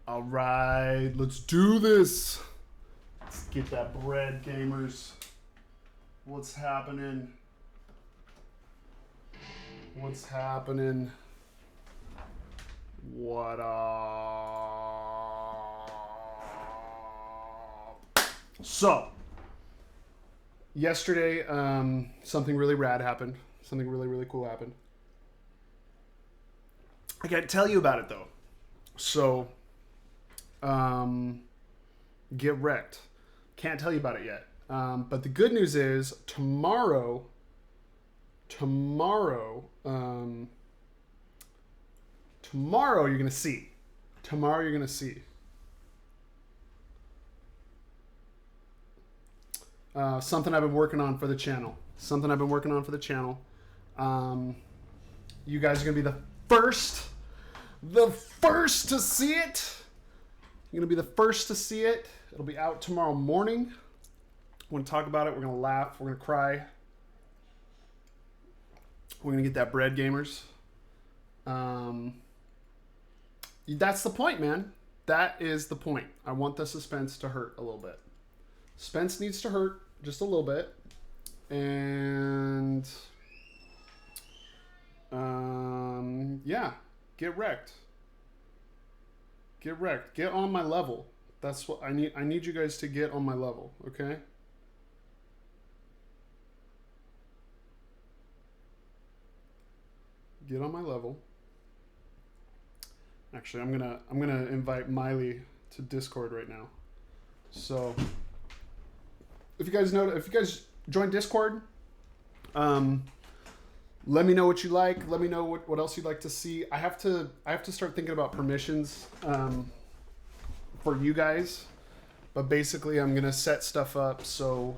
All right, let's do this. Let's get that bread, gamers. What's happening? What's happening? What up? So, yesterday, something really rad happened. Something really, really cool happened. I can't tell you about it, though. So, get wrecked. Can't tell you about it yet. But the good news is tomorrow you're gonna see. Tomorrow you're gonna see. Something I've been working on for the channel. You guys are gonna be the first to see it. You're gonna be the first to see it. It'll be out tomorrow morning. We're gonna talk about it. We're gonna laugh. We're gonna cry. We're gonna get that bread, gamers. That's the point, man. That is the point. I want the suspense to hurt a little bit. Suspense needs to hurt just a little bit. And yeah, get wrecked. Get wrecked. Get on my level. That's what I need. I need you guys to get on my level, okay? Get on my level. Actually, I'm gonna invite Miley to Discord right now. So if you guys join Discord, let me know what you like. Let me know what else you'd like to see. I have to start thinking about permissions for you guys. But basically, I'm gonna set stuff up so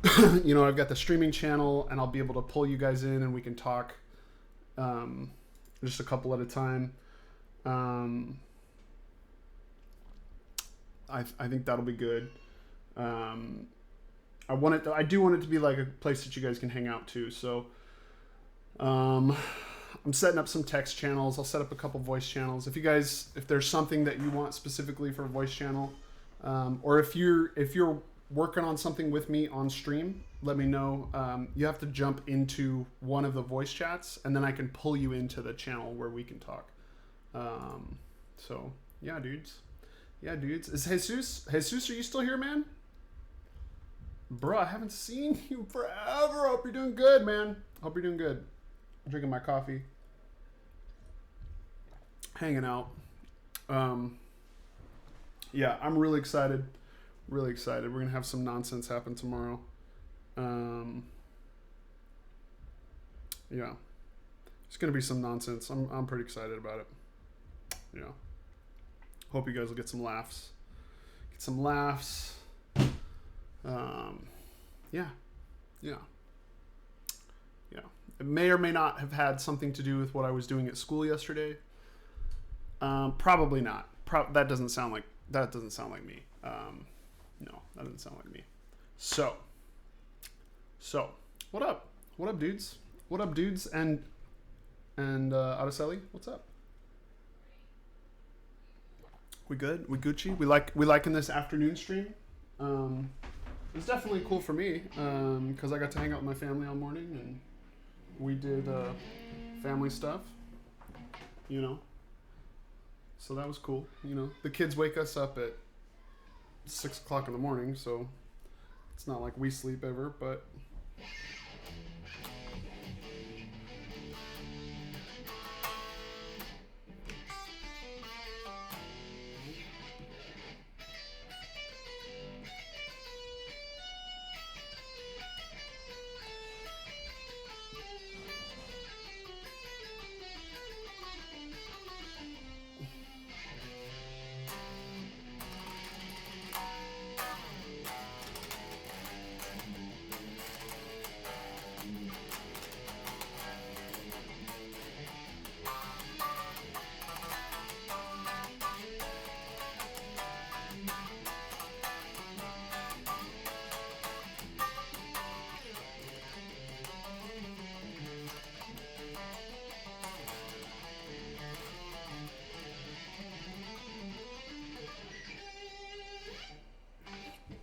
I've got the streaming channel, and I'll be able to pull you guys in, and we can talk just a couple at a time. I think that'll be good. I do want it to be like a place that you guys can hang out too. So I'm setting up some text channels. I'll set up a couple voice channels. If there's something that you want specifically for a voice channel, or if you're working on something with me on stream, let me know. You have to jump into one of the voice chats, and then I can pull you into the channel where we can talk. So yeah, dudes. Is Jesus, are you still here, man? Bro, I haven't seen you forever. Hope you're doing good, man. Hope you're doing good. I'm drinking my coffee. Hanging out. Yeah, I'm really excited. Really excited. We're going to have some nonsense happen tomorrow. Yeah. It's going to be some nonsense. I'm pretty excited about it. Yeah. Hope you guys will get some laughs. Yeah. It may or may not have had something to do with what I was doing at school yesterday. Probably not. That doesn't sound like me. No, that doesn't sound like me. So, what up? What up, dudes? What up, dudes? And Araceli, what's up? We good? We Gucci? We liking this afternoon stream? It's definitely cool for me because I got to hang out with my family all morning, and we did family stuff, so that was cool. The kids wake us up at 6 o'clock in the morning, so it's not like we sleep ever, but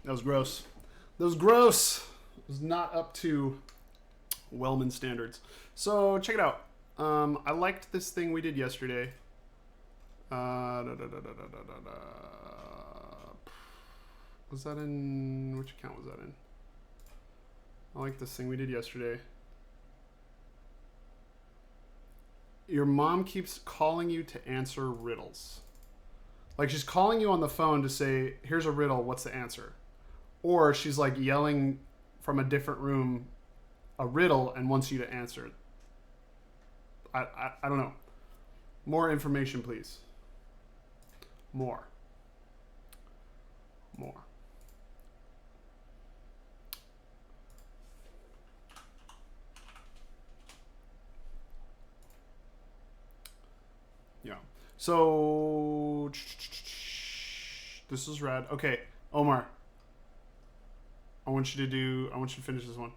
That was gross. That was gross. It was not up to Wellman standards. So check it out. I liked this thing we did yesterday. Was that in... which account was that in? I like this thing we did yesterday. Your mom keeps calling you to answer riddles. Like she's calling you on the phone to say, here's a riddle, what's the answer? Or she's like yelling from a different room a riddle and wants you to answer it. I don't know. More information, please. More. Yeah. So this is rad. Okay, Omar. I want you to finish this one.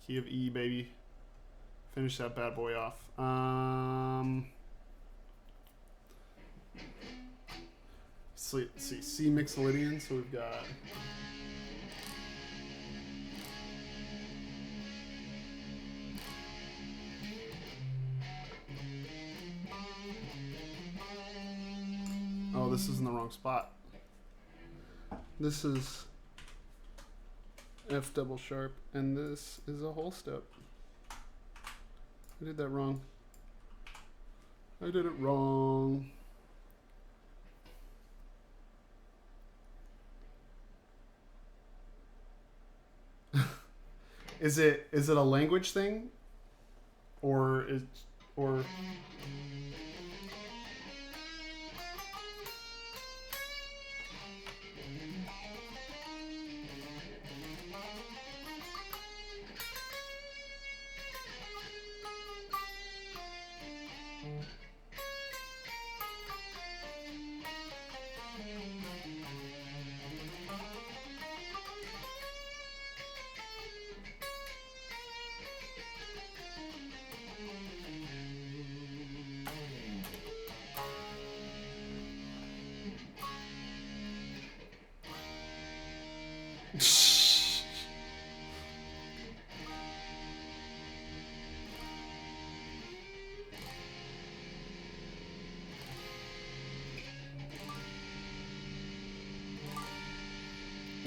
Key of E, baby. Finish that bad boy off. Let's see. C Mixolydian. So we've got. Oh, this is in the wrong spot. This is F double sharp, and this is a whole step. I did that wrong. I did it wrong. Is it a language thing, or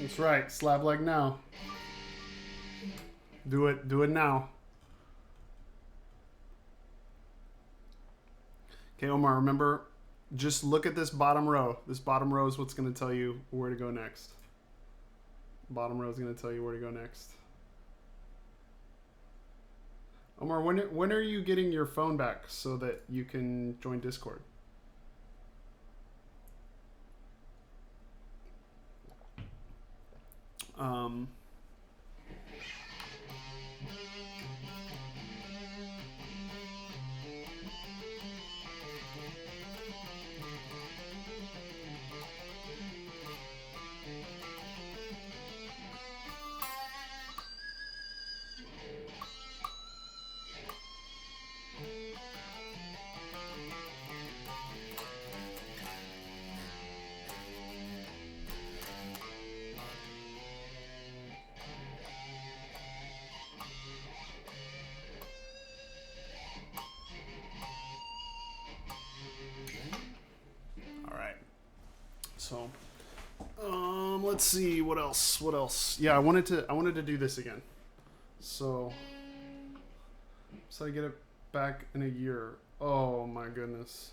That's right. Slab leg now. Do it now. Okay, Omar, remember, just look at this bottom row. This bottom row is what's going to tell you where to go next. Bottom row is going to tell you where to go next. Omar, when are you getting your phone back so that you can join Discord? So, let's see what else. Yeah, I wanted to do this again. So I get it back in a year. Oh my goodness.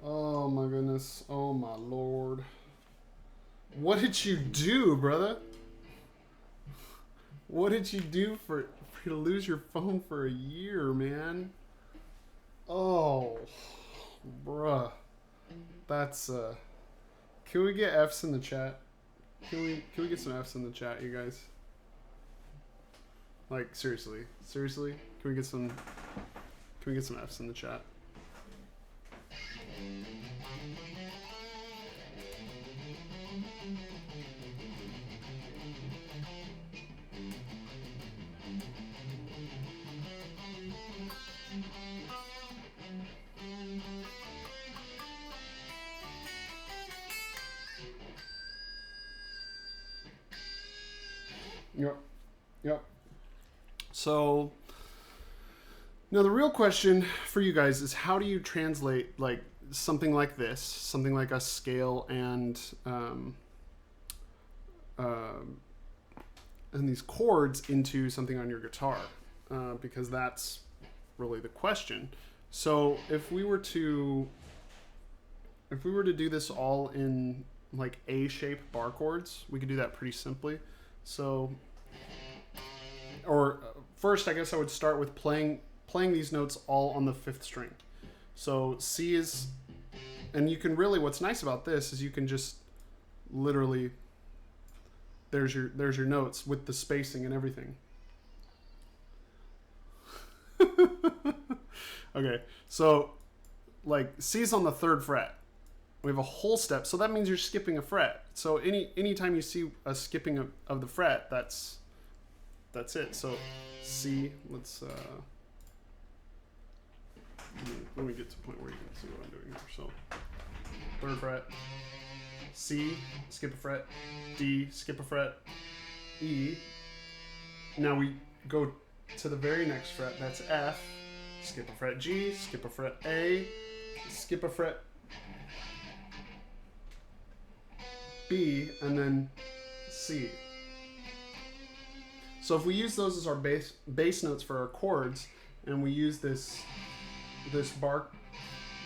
Oh my goodness. Oh my lord. What did you do, brother? What did you do for you to lose your phone for a year, man? Oh, bruh. That's Can we get F's in the chat? Can we get some F's in the chat, you guys? Like seriously, can we get some F's in the chat? Yep. Yep. So now the real question for you guys is, how do you translate like something like this, something like a scale and these chords into something on your guitar? Because that's really the question. So if we were to do this all in like A-shaped bar chords, we could do that pretty simply. So, or first, I guess I would start with playing these notes all on the 5th string. So C is, and you can really, what's nice about this is you can just literally, there's your notes with the spacing and everything. Okay, so like C's on the 3rd fret. We have a whole step, so that means you're skipping a fret. So anytime you see a skipping of the fret, that's it. So C, let's let me get to a point where you can see what I'm doing here. So 3rd fret, C, skip a fret, D, skip a fret, E. Now we go to the very next fret, that's F, skip a fret, G, skip a fret, A, skip a fret, B, and then C. So if we use those as our bass notes for our chords, and we use this bar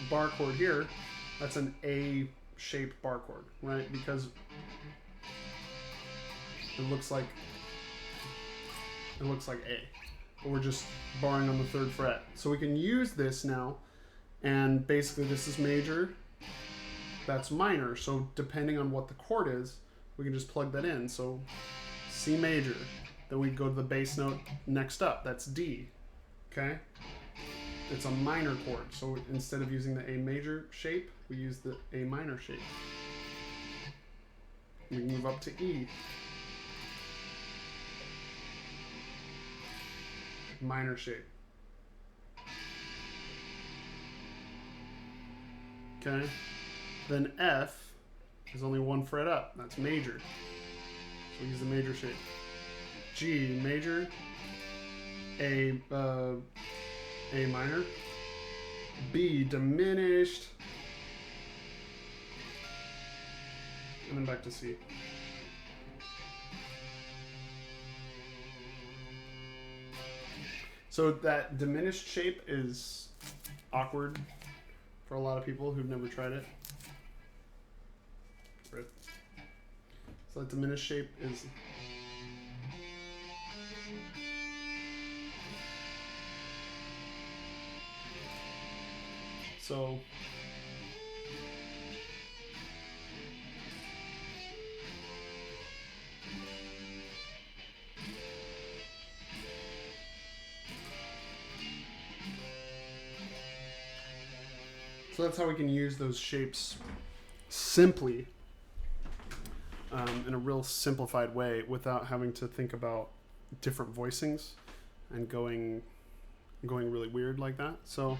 chord here, that's an A-shaped bar chord, right? Because it looks like A, but we're just barring on the 3rd fret. So we can use this now, and basically this is major, that's minor. So depending on what the chord is, we can just plug that in. So C major, then we go to the bass note next up, that's D, okay? It's a minor chord, so instead of using the A major shape, we use the A minor shape. We can move up to E. Minor shape. Okay? Then F is only 1 fret up, that's major. So we use the major shape. G major, A minor, B diminished, and then back to C. So that diminished shape is awkward for a lot of people who've never tried it. Right. So that diminished shape is so that's how we can use those shapes simply in a real simplified way without having to think about different voicings and going really weird like that. So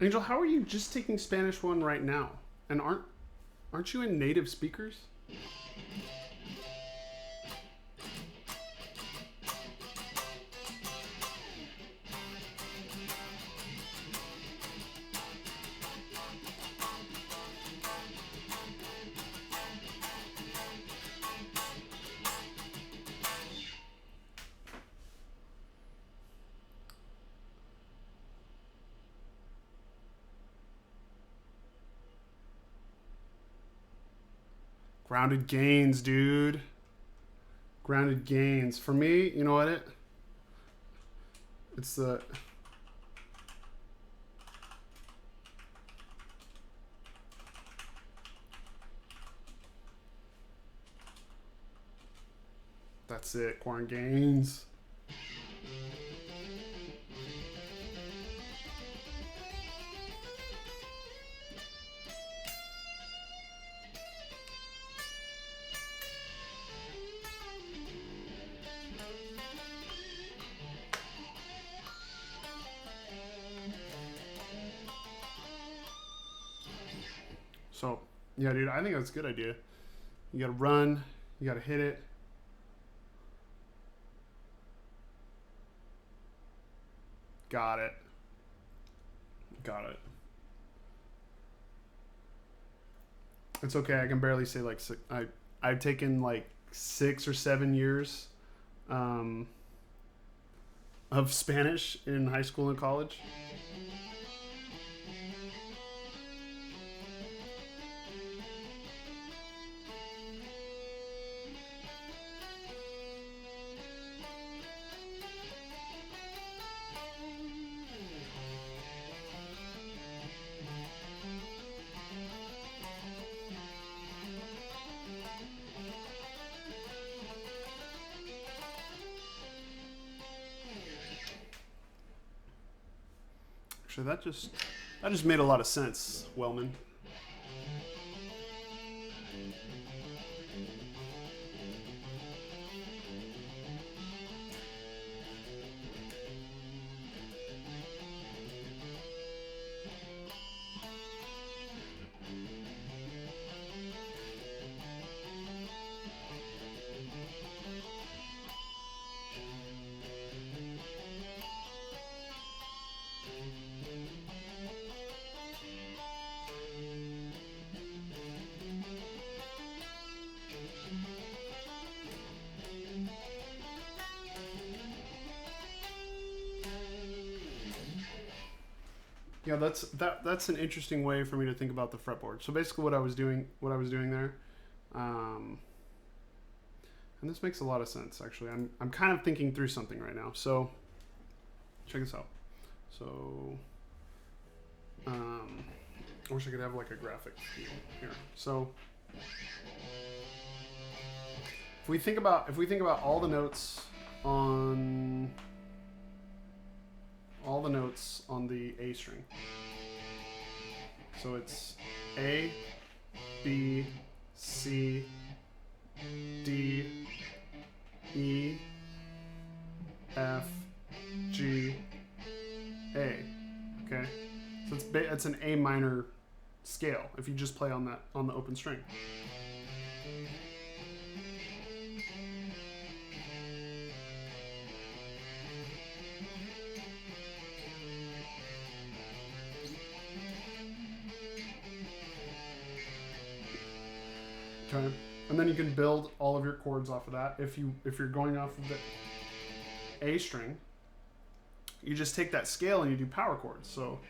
Angel, how are you just taking Spanish 1 right now? And aren't you in native speakers? Grounded gains, dude. Grounded gains. For me, you know what it's the... That's it, Quarant gains. So, yeah, dude, I think that's a good idea. You gotta run, you gotta hit it. Got it. Got it. It's okay. I can barely say like I've taken like 6 or 7 years of Spanish in high school and college. Actually, that just made a lot of sense, Wellman. Yeah, that's an interesting way for me to think about the fretboard. So basically, what I was doing there, and this makes a lot of sense. Actually, I'm kind of thinking through something right now. So check this out. So I wish I could have like a graphic here. So if we think about all the notes on the A string. So it's A, B, C, D, E, F, G, A. Okay, so it's an A minor scale if you just play on the open string. Okay. And then you can build all of your chords off of that. If you're going off of the A string, you just take that scale and you do power chords. So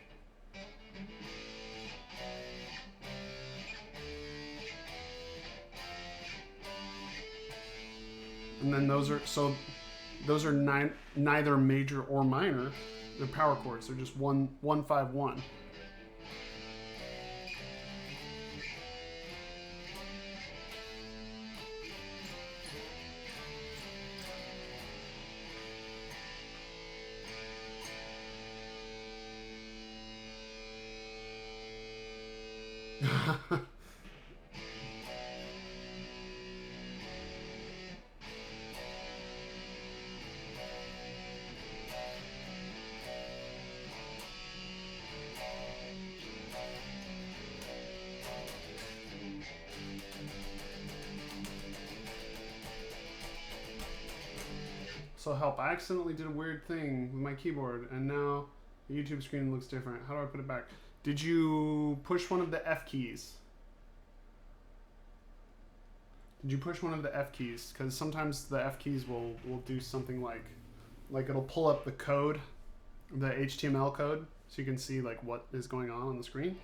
and then those are neither major or minor. They're power chords. They're just 1 5 1. So help, I accidentally did a weird thing with my keyboard and now the YouTube screen looks different. How do I put it back? Did you push one of the F keys? Did you push one of the F keys? Because sometimes the F keys will do something like it'll pull up the code, the HTML code, so you can see like what is going on the screen.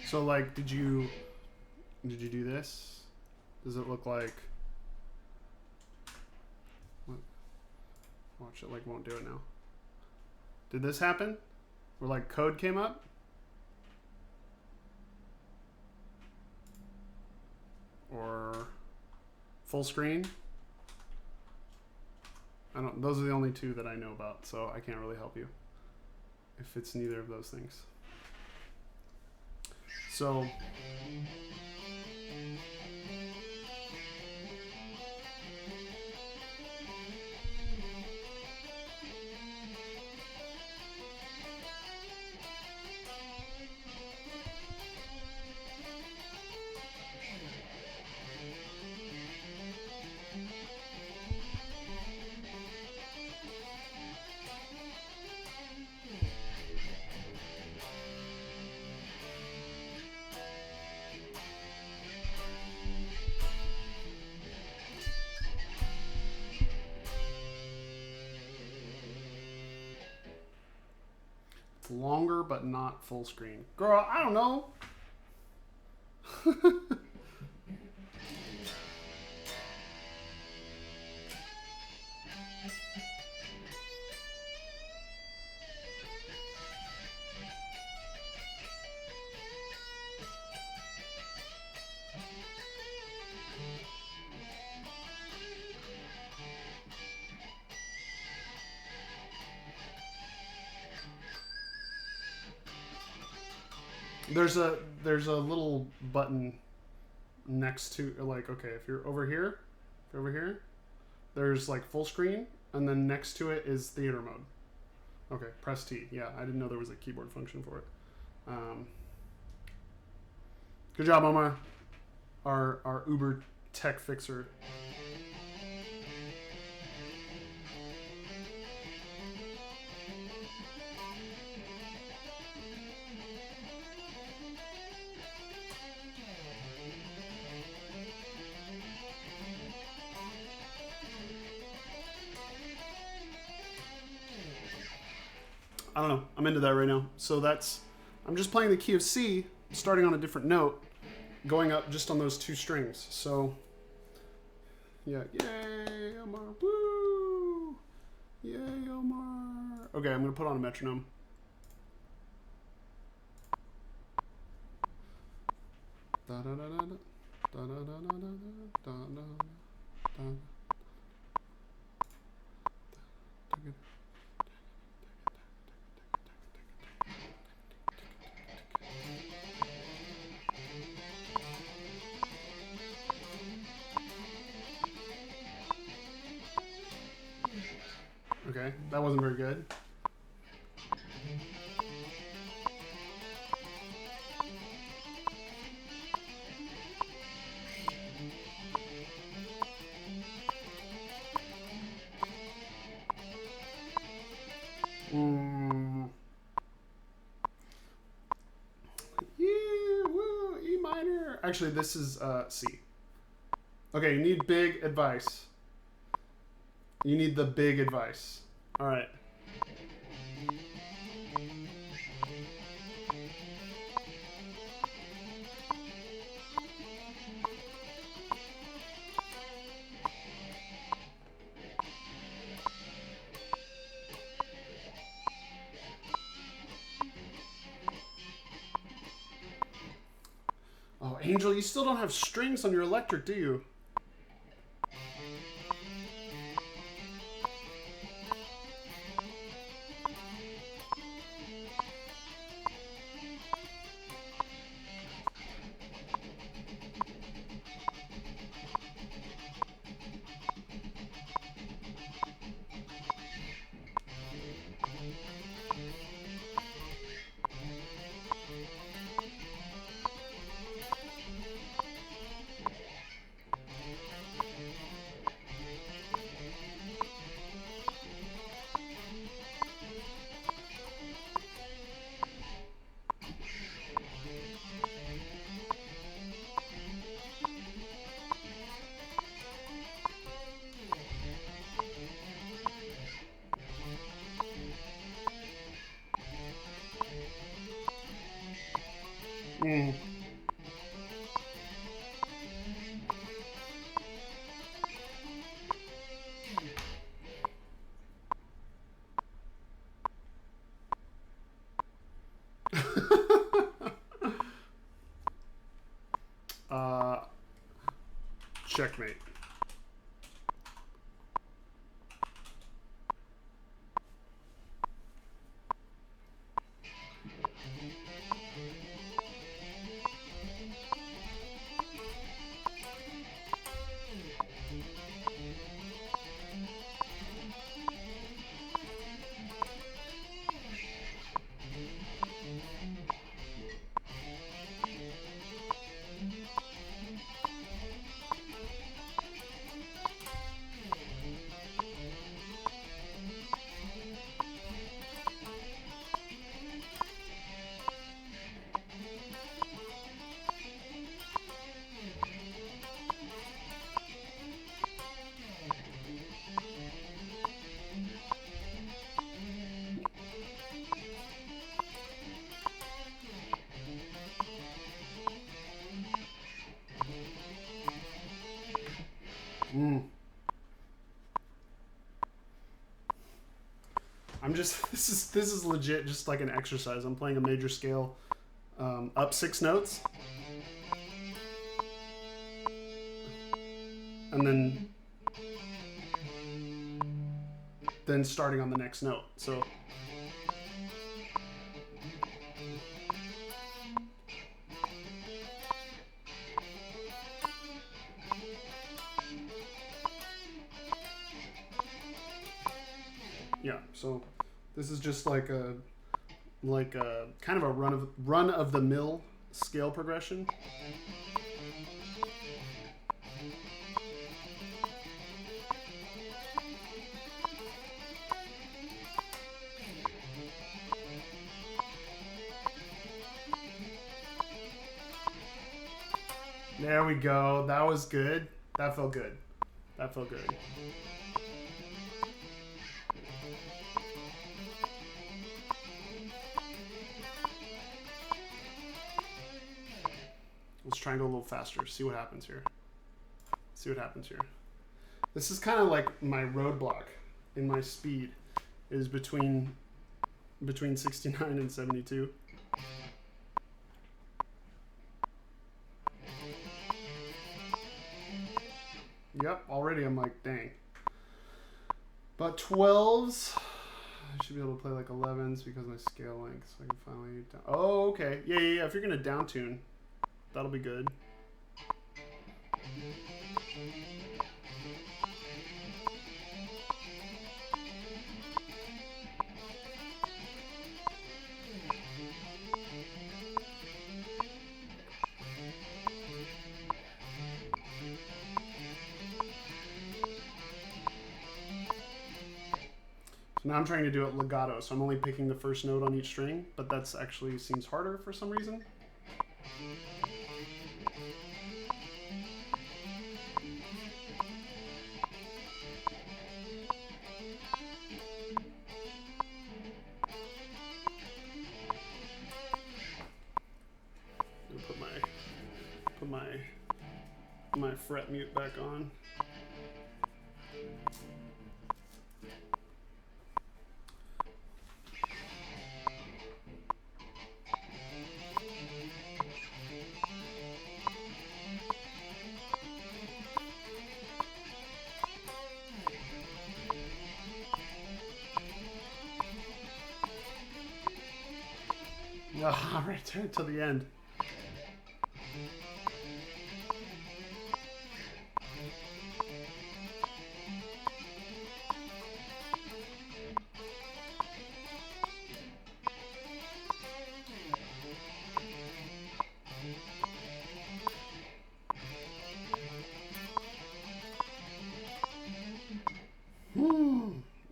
So like, did you do this? Does it look like? What? Watch it like won't do it now. Did this happen? Where like code came up? Or full screen? I don't. Those are the only two that I know about, so I can't really help you if it's neither of those things. So longer, but not full screen. Girl, I don't know. There's a little button next to, like, okay, if you're over here, there's like full screen, and then next to it is theater mode. Okay, press T. Yeah, I didn't know there was a keyboard function for it. Good job, Omar. Our Uber tech fixer. I don't know. I'm into that right now. So I'm just playing the key of C, starting on a different note, going up just on those two strings. So, yeah. Yay, Omar. Woo! Yay, Omar. Okay, I'm going to put on a metronome. Okay, that wasn't very good. Yeah, woo, E minor. Actually, this is C. Okay, you need big advice. You need the big advice. All right. Oh, Angel, you still don't have strings on your electric, do you? Mm. Checkmate. Mm. I'm just this is legit just like an exercise. I'm playing a major scale up 6 notes, and then starting on the next note. So yeah, so this is just like a kind of a run of the mill scale progression. There we go. That was good. That felt good. That felt good. Let's try and go a little faster. See what happens here. See what happens here. This is kind of like my roadblock in my speed is between 69 and 72. Yep, already I'm like, dang. But 12s, I should be able to play like 11s because of my scale length, so I can finally down. Oh, okay. Yeah. If you're gonna down tune, that'll be good. So now I'm trying to do it legato, so I'm only picking the first note on each string, but that's actually seems harder for some reason. Put my fret mute back on. Ah, right there to the end.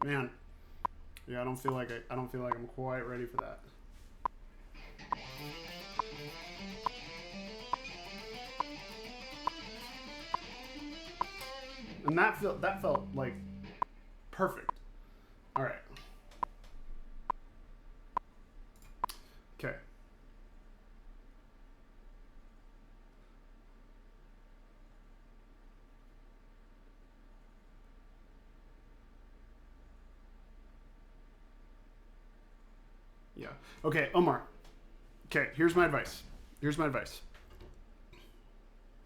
Man, yeah, I don't feel like I'm quite ready for that. And that felt like perfect. All right. Okay. Yeah. Okay, Omar. Okay, here's my advice. Here's my advice.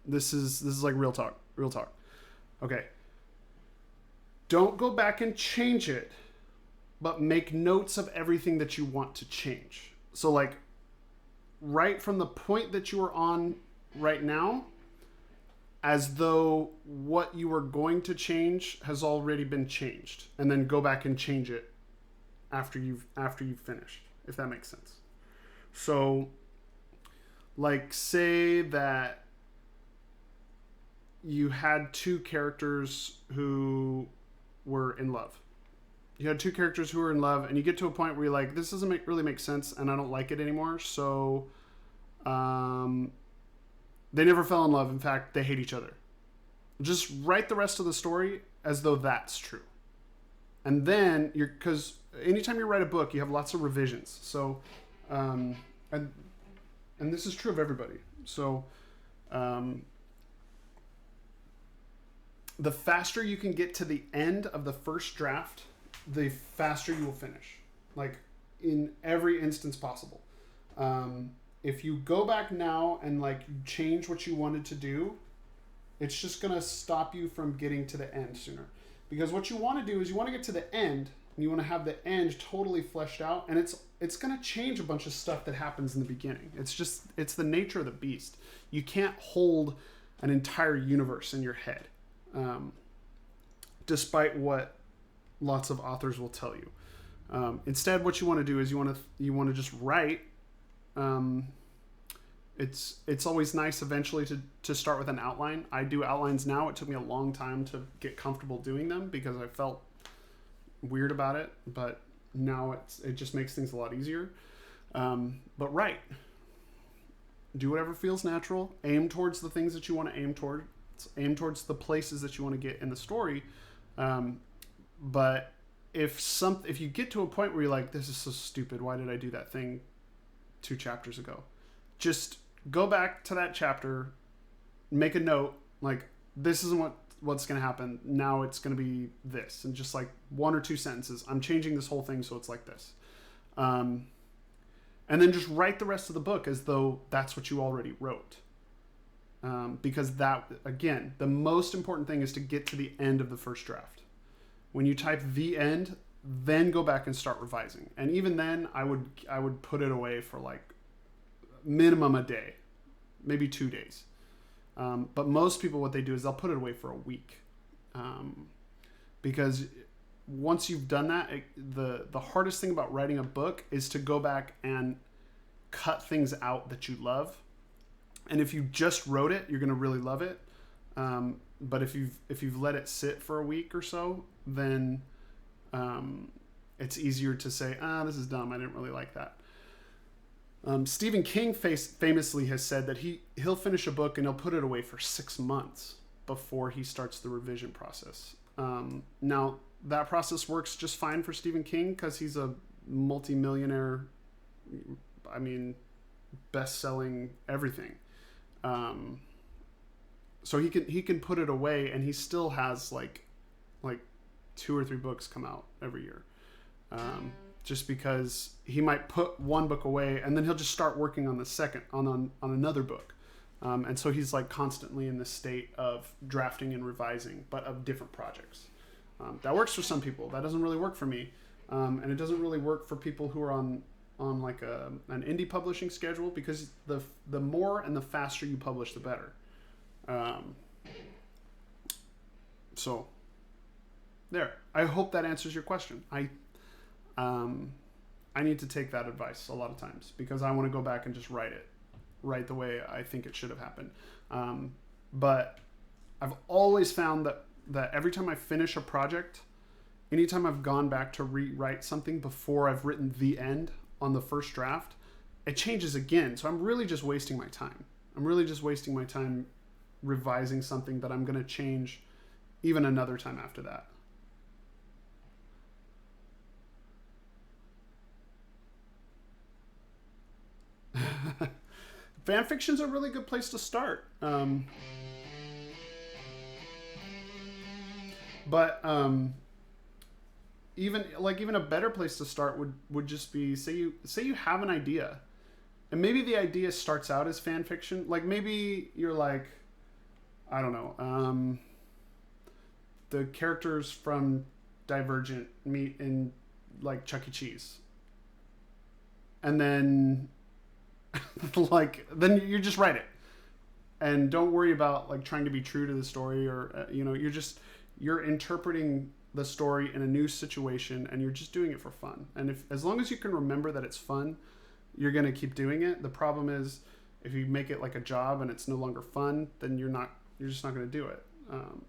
This is like real talk. Real talk. Okay. Don't go back and change it, but make notes of everything that you want to change. So like right from the point that you are on right now, as though what you were going to change has already been changed, and then go back and change it after you've finished, if that makes sense. So like say that you had two characters who were in love. You had two characters who were in love, and you get to a point where you're like, this doesn't really make sense, and I don't like it anymore. So they never fell in love. In fact, they hate each other. Just write the rest of the story as though that's true. And then because anytime you write a book, you have lots of revisions. So, and this is true of everybody. So, the faster you can get to the end of the first draft, the faster you will finish. Like in every instance possible. If you go back now and like change what you wanted to do, it's just going to stop you from getting to the end sooner. Because what you want to do is you want to get to the end, and you want to have the end totally fleshed out, and it's going to change a bunch of stuff that happens in the beginning. It's the nature of the beast. You can't hold an entire universe in your head, despite what lots of authors will tell you. Instead, what you want to do is you want to just write. It's always nice eventually to start with an outline. I do outlines now. It took me a long time to get comfortable doing them because I felt weird about it, but now it just makes things a lot easier. But write. Do whatever feels natural. Aim towards the things that you want to aim toward. Aim towards the places that you want to get in the story. But if you get to a point where you're like, this is so stupid, why did I do that thing 2 chapters ago? Just go back to that chapter, make a note, like, this isn't what's going to happen. Now it's going to be this. And just like 1 or 2 sentences. I'm changing this whole thing so it's like this. And then just write the rest of the book as though that's what you already wrote. Because that, again, the most important thing is to get to the end of the first draft. When you type the end, then go back and start revising. And even then, I would put it away for like minimum a day, maybe 2 days. But most people, what they do is they'll put it away for a week. Because once you've done that, the hardest thing about writing a book is to go back and cut things out that you love. And if you just wrote it, you're going to really love it. But if you've let it sit for a week or so, then it's easier to say, this is dumb. I didn't really like that. Stephen King famously has said that he'll finish a book and he'll put it away for 6 months before he starts the revision process. Now, that process works just fine for Stephen King because he's a multi-millionaire, best-selling everything. So he can put it away, and he still has like 2 or 3 books come out every year. Just because he might put one book away and then he'll just start working on the second on another book. And so he's like constantly in this state of drafting and revising, but of different projects. That works for some people. That doesn't really work for me. And it doesn't really work for people who are on like an indie publishing schedule, because the more and the faster you publish, the better. So there, I hope that answers your question. I need to take that advice a lot of times because I want to go back and just write the way I think it should have happened. But I've always found that every time I finish a project, anytime I've gone back to rewrite something before I've written the end on the first draft, it changes again. So I'm really just wasting my time. I'm really just wasting my time revising something that I'm going to change even another time after that. Fan fiction's a really good place to start. But even a better place to start would just be, say you have an idea, and maybe the idea starts out as fan fiction. Like maybe you're like, I don't know, the characters from Divergent meet in like Chuck E. Cheese, and then then you just write it, and don't worry about like trying to be true to the story, or you're interpreting the story in a new situation, and you're just doing it for fun. And as long as you can remember that it's fun, you're going to keep doing it. The problem is if you make it like a job and it's no longer fun, then you're just not going to do it.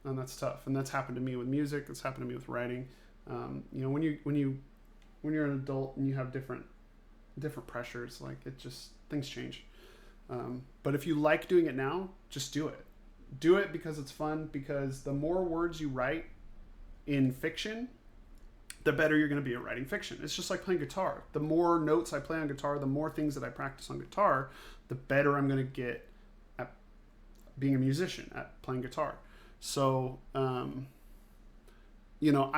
And that's tough. And that's happened to me with music. It's happened to me with writing. When you're an adult and you have different pressures, like things change. But if you like doing it now, just do it. Do it because it's fun, because the more words you write in fiction, the better you're going to be at writing fiction. It's just like playing guitar. The more notes I play on guitar, the more things that I practice on guitar, the better I'm going to get at being a musician, at playing guitar. So, I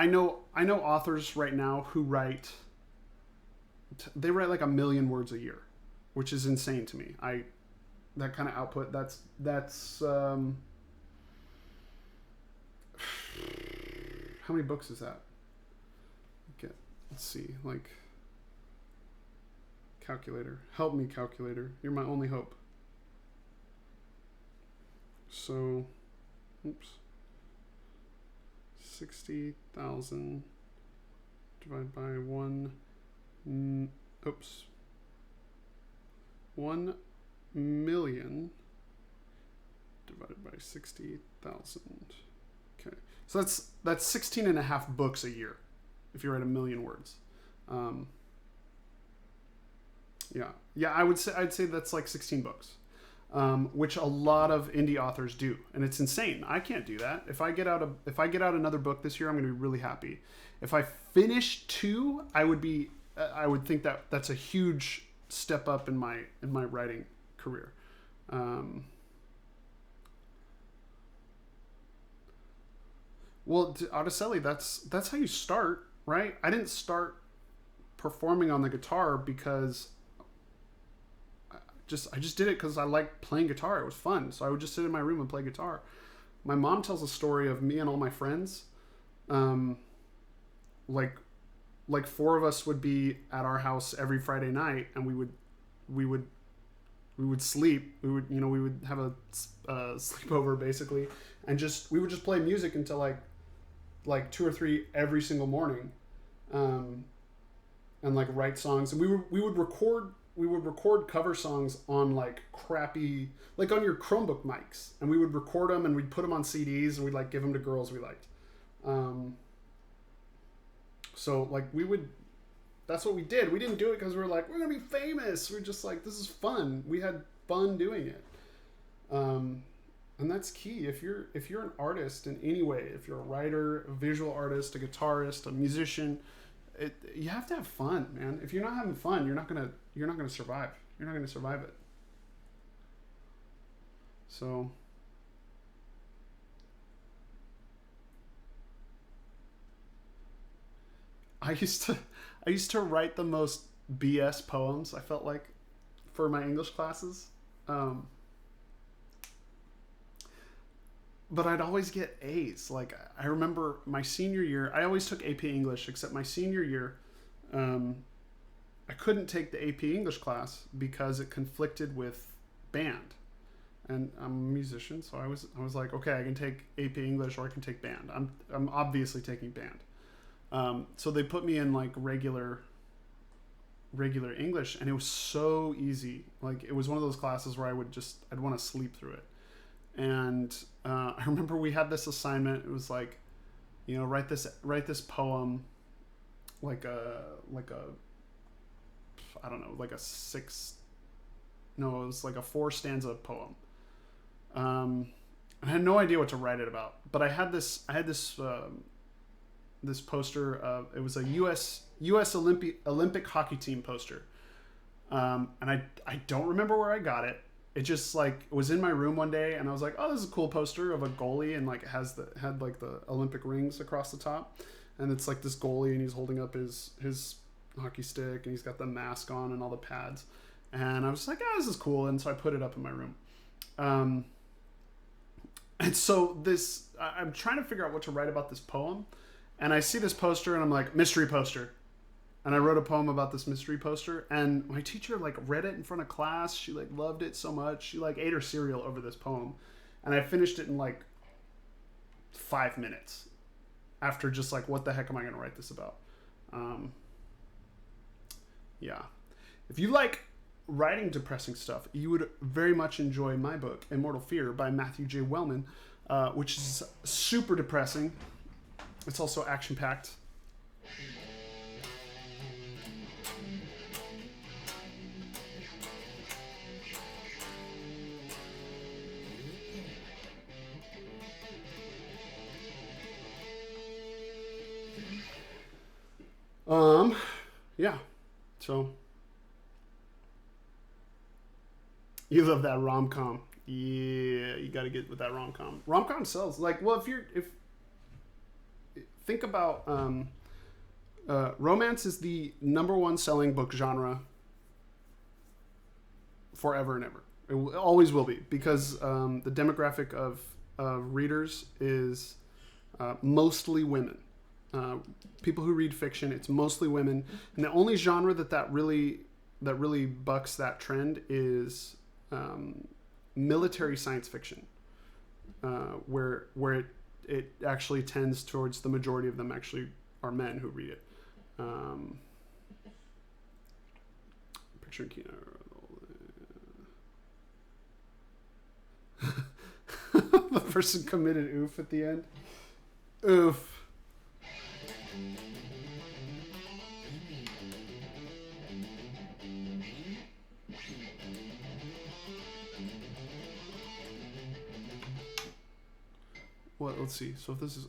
know authors right now who write like 1 million words a year, which is insane to me. That kind of output, that's how many books is that? Okay, let's see, like, calculator. Help me, calculator. You're my only hope. So, oops. 60,000 divided by 1. 1 million divided by 60,000. Okay, so that's 16 and a half books a year if you're at 1 million words. I'd say that's like 16 books, which a lot of indie authors do, and it's insane. I can't do that. If I get out another book this year, I'm going to be really happy. If I finish 2, I would think that that's a huge step up in my writing career. Well, Araceli, that's how you start, right? I didn't start performing on the guitar because I just did it because I liked playing guitar. It was fun, so I would just sit in my room and play guitar. My mom tells a story of me and all my friends. Like 4 of us would be at our house every Friday night, and we would sleep. We would have a sleepover basically, and we would just play music until like 2 or 3 every single morning, and like write songs. And we would record cover songs on like crappy, like on your Chromebook mics, and we would record them and we'd put them on CDs and we'd like give them to girls we liked. So like that's what we did. We didn't do it because we were like, we're gonna be famous. We're just like, this is fun. We had fun doing it. And that's key. If you're an artist in any way, if you're a writer, a visual artist, a guitarist, a musician, you have to have fun, man. If you're not having fun, you're not gonna survive. You're not gonna survive it. So I used to write the most BS poems, I felt like, for my English classes. But I'd always get A's. Like, I remember my senior year, I always took AP English, except my senior year, I couldn't take the AP English class because it conflicted with band. And I'm a musician, so I was like, okay, I can take AP English or I can take band. I'm obviously taking band. So they put me in like regular English, and it was so easy. Like, it was one of those classes where I'd want to sleep through it. And I remember we had this assignment. It was like, write this poem, like a I don't know, like a 4 stanza poem. I had no idea what to write it about, but I had this poster. It was a U.S. Olympic hockey team poster, and I don't remember where I got it. It just like was in my room one day, and I was like, "Oh, this is a cool poster of a goalie," and like it had like the Olympic rings across the top. and it's like this goalie, and he's holding up his hockey stick, and he's got the mask on and all the pads. And I was like, this is cool. And so I put it up in my room. And so I'm trying to figure out what to write about this poem. And I see this poster, and I'm like, mystery poster. And I wrote a poem about this mystery poster. And my teacher like read it in front of class. She like loved it so much. She like ate her cereal over this poem. And I finished it in like 5 minutes after just like, what the heck am I going to write this about? Yeah. If you like writing depressing stuff, you would very much enjoy my book, Immortal Fear by Matthew J. Wellman, which is super depressing. It's also action-packed. Yeah. So you love that rom-com. Yeah, you got to get with that rom-com. Rom-com sells. Like, well, if think about romance is the #1 selling book genre forever and ever. It always will be, because the demographic of readers is mostly women. People who read fiction, it's mostly women, and the only genre that really bucks that trend is military science fiction, where it actually tends towards the majority of them actually are men who read it. Picture Kino. The person committed oof at the end. Oof. What? Let's see. So if this is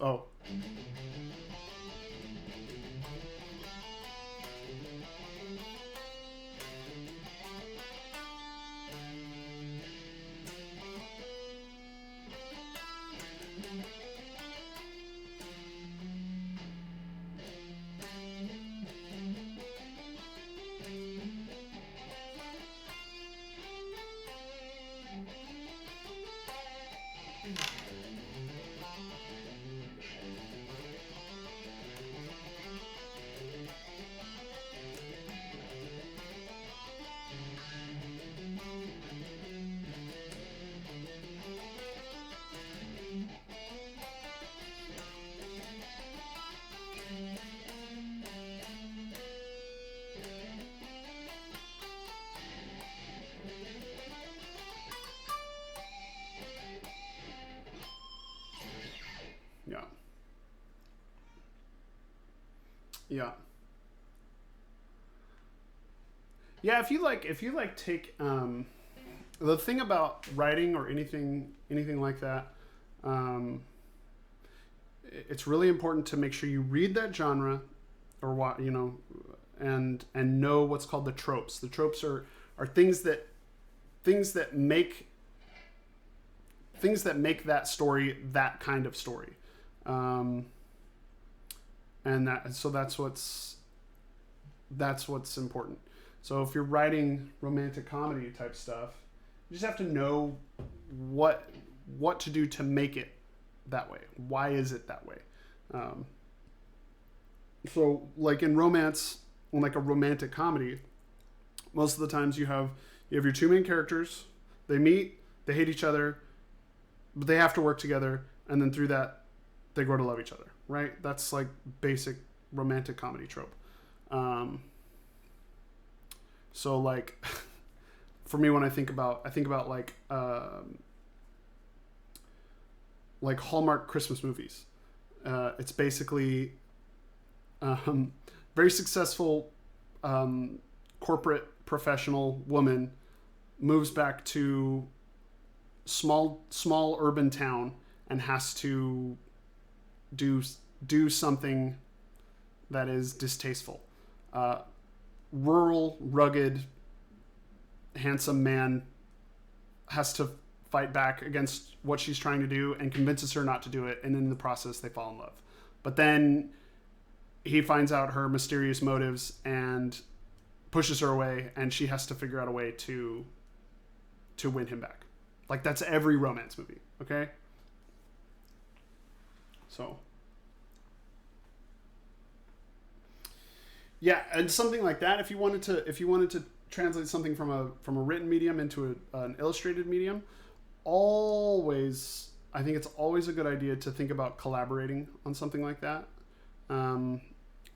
Yeah. Yeah, if you like take the thing about writing or anything like that, it's really important to make sure you read that genre, or what, and know what's called the tropes. The tropes are things that make that story that kind of story. And that's what's important. So if you're writing romantic comedy type stuff, you just have to know what to do to make it that way. Why is it that way? So like in romance, like a romantic comedy, most of the times you have your two main characters. They meet, they hate each other, but they have to work together, and then through that, they grow to love each other. Right? That's like basic romantic comedy trope. So like, for me, when I think about like Hallmark Christmas movies. It's basically very successful corporate professional woman moves back to small urban town and has to do something that is distasteful. Rural, rugged, handsome man has to fight back against what she's trying to do and convinces her not to do it, and in the process they fall in love. But then he finds out her mysterious motives and pushes her away, and she has to figure out a way to win him back. Like, that's every romance movie, okay? So, yeah, and something like that. If you wanted to translate something from a written medium into an illustrated medium, I think it's always a good idea to think about collaborating on something like that.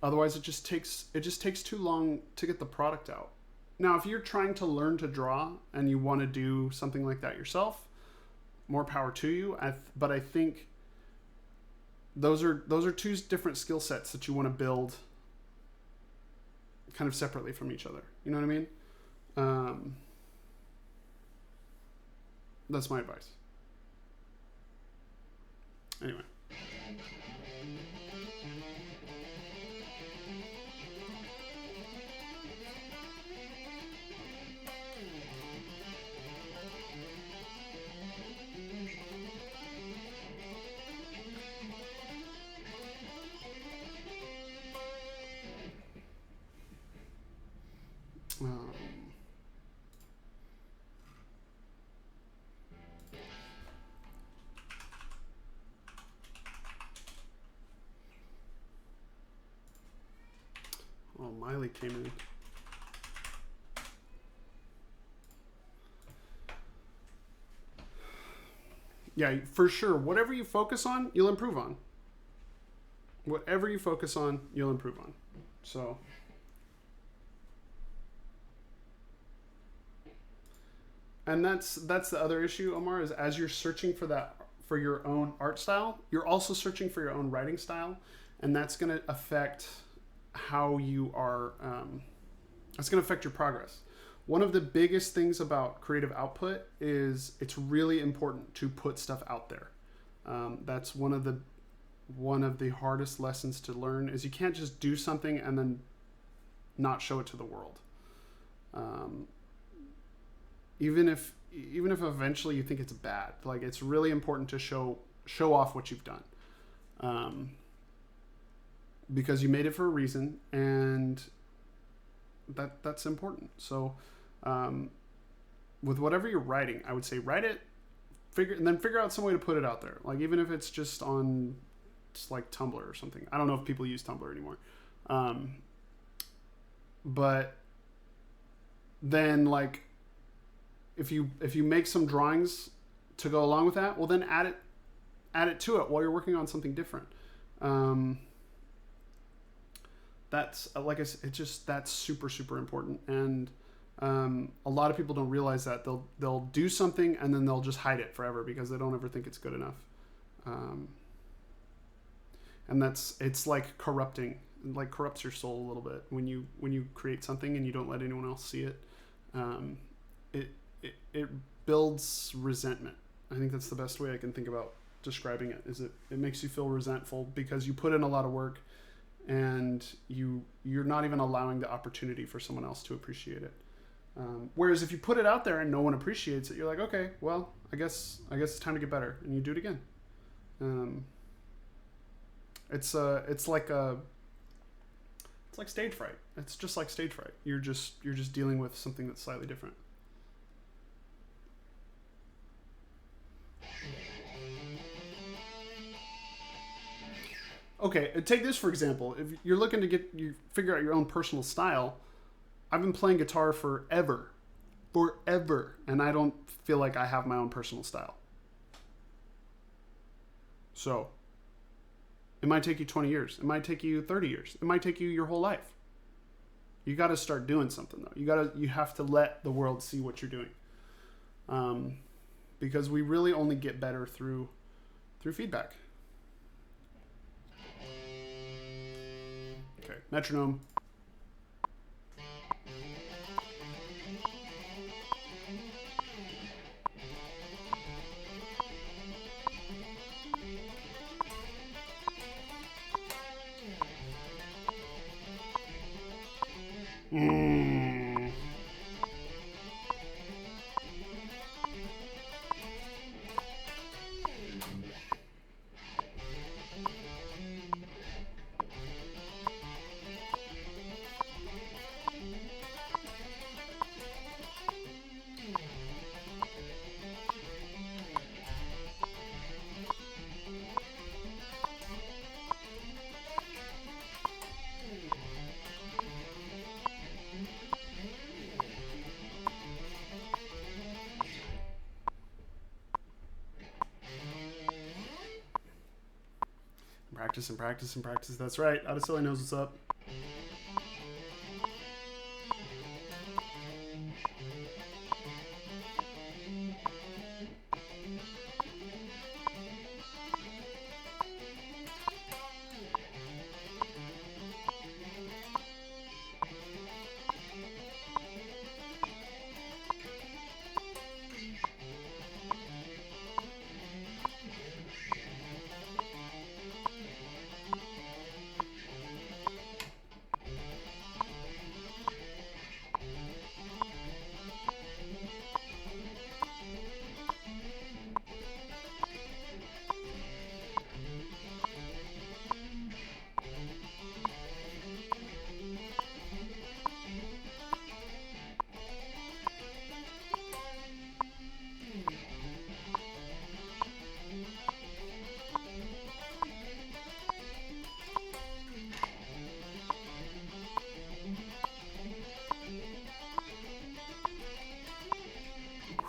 Otherwise, it just takes too long to get the product out. Now, if you're trying to learn to draw and you want to do something like that yourself, more power to you. But I think those are two different skill sets that you want to build kind of separately from each other. You know what I mean? That's my advice. Anyway. Oh, Miley came in. Yeah, for sure. Whatever you focus on, you'll improve on. Whatever you focus on, you'll improve on. So, and that's the other issue, Omar, is as you're searching for your own art style, you're also searching for your own writing style, and that's going to affect how you are. That's going to affect your progress. One of the biggest things about creative output is it's really important to put stuff out there. That's one of the hardest lessons to learn is you can't just do something and then not show it to the world. Even if eventually you think it's bad, like it's really important to show off what you've done, because you made it for a reason, and that's important. So, with whatever you're writing, I would say write it, figure out some way to put it out there. Like even if it's just on, just like Tumblr or something. I don't know if people use Tumblr anymore, but then like if you make some drawings to go along with that, well then add it to it while you're working on something different. That's like I said, that's super, super important. And a lot of people don't realize that they'll do something and then they'll just hide it forever because they don't ever think it's good enough. And it's like corrupts your soul a little bit when you create something and you don't let anyone else see it. It builds resentment. I think that's the best way I can think about describing it. Is it makes you feel resentful because you put in a lot of work and you're not even allowing the opportunity for someone else to appreciate it. Whereas if you put it out there and no one appreciates it, you're like, okay, well, I guess it's time to get better, and you do it again. It's like stage fright. It's just like stage fright. You're just dealing with something that's slightly different. Okay, take this for example. If you're looking to figure out your own personal style, I've been playing guitar forever, and I don't feel like I have my own personal style. So, it might take you 20 years. It might take you 30 years. It might take you your whole life. You got to start doing something though. You have to let the world see what you're doing, because we really only get better through feedback. Okay, metronome. practice and practice and practice. That's right. Adesile knows what's up.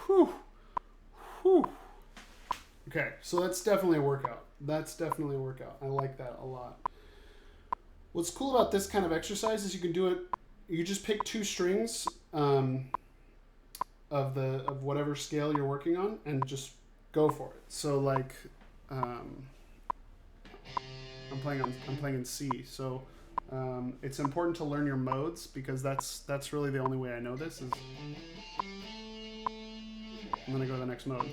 Whew. Whew. Okay, so that's definitely a workout. That's definitely a workout. I like that a lot. What's cool about this kind of exercise is you can do it. You just pick 2 strings of whatever scale you're working on and just go for it. So like, I'm playing in C. So it's important to learn your modes because that's really the only way I know this is. I'm gonna go to the next mode.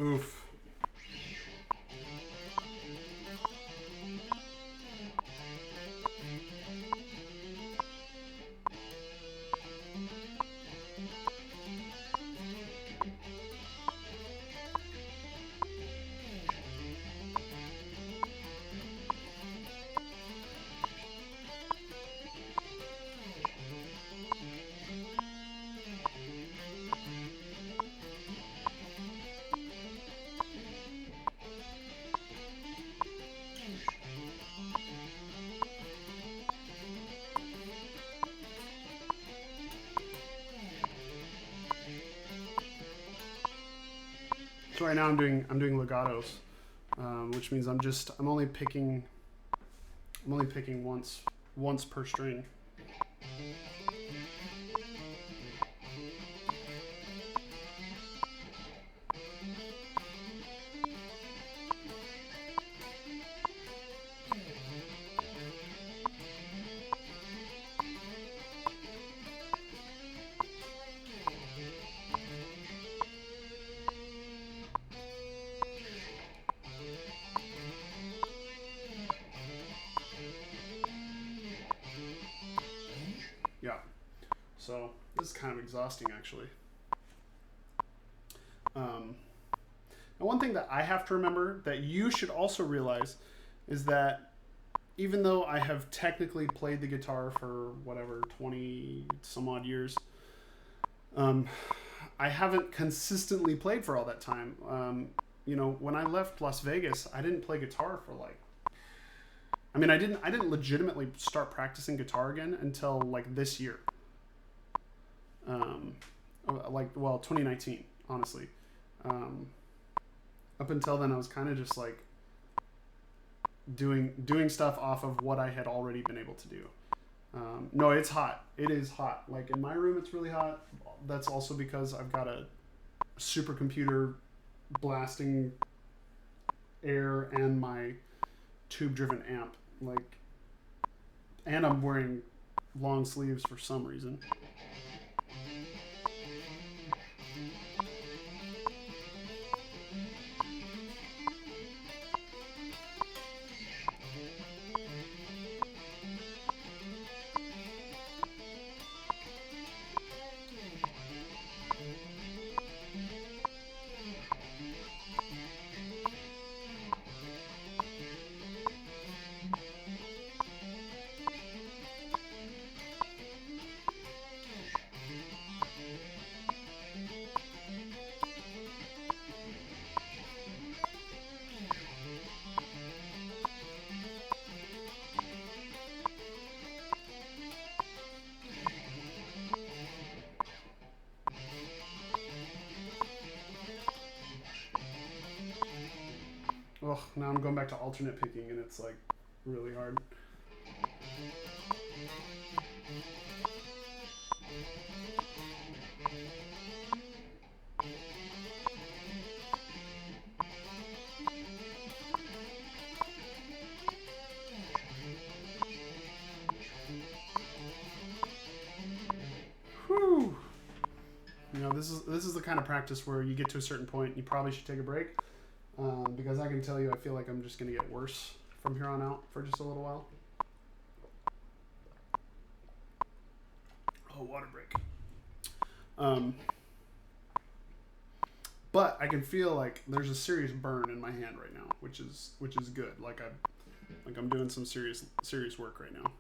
Oof. So right now I'm doing legatos, which means I'm only picking once per string. Yeah. So this is kind of exhausting, actually. And one thing that I have to remember that you should also realize is that even though I have technically played the guitar for whatever 20 some odd years, I haven't consistently played for all that time. You know, when I left Las Vegas, I didn't play guitar for like. I mean, I didn't legitimately start practicing guitar again until like this year. 2019, honestly. Up until then, I was kind of just like doing stuff off of what I had already been able to do. No, it's hot. It is hot. Like in my room, it's really hot. That's also because I've got a supercomputer blasting air and my tube-driven amp. Like, and I'm wearing long sleeves for some reason. Ugh, now I'm going back to alternate picking and it's like really hard. Whew. You know, this is the kind of practice where you get to a certain point, you probably should take a break, because I can tell you, I feel like I'm just gonna get worse from here on out for just a little while. Oh, water break. But I can feel like there's a serious burn in my hand right now, which is good. Like I'm doing some serious work right now.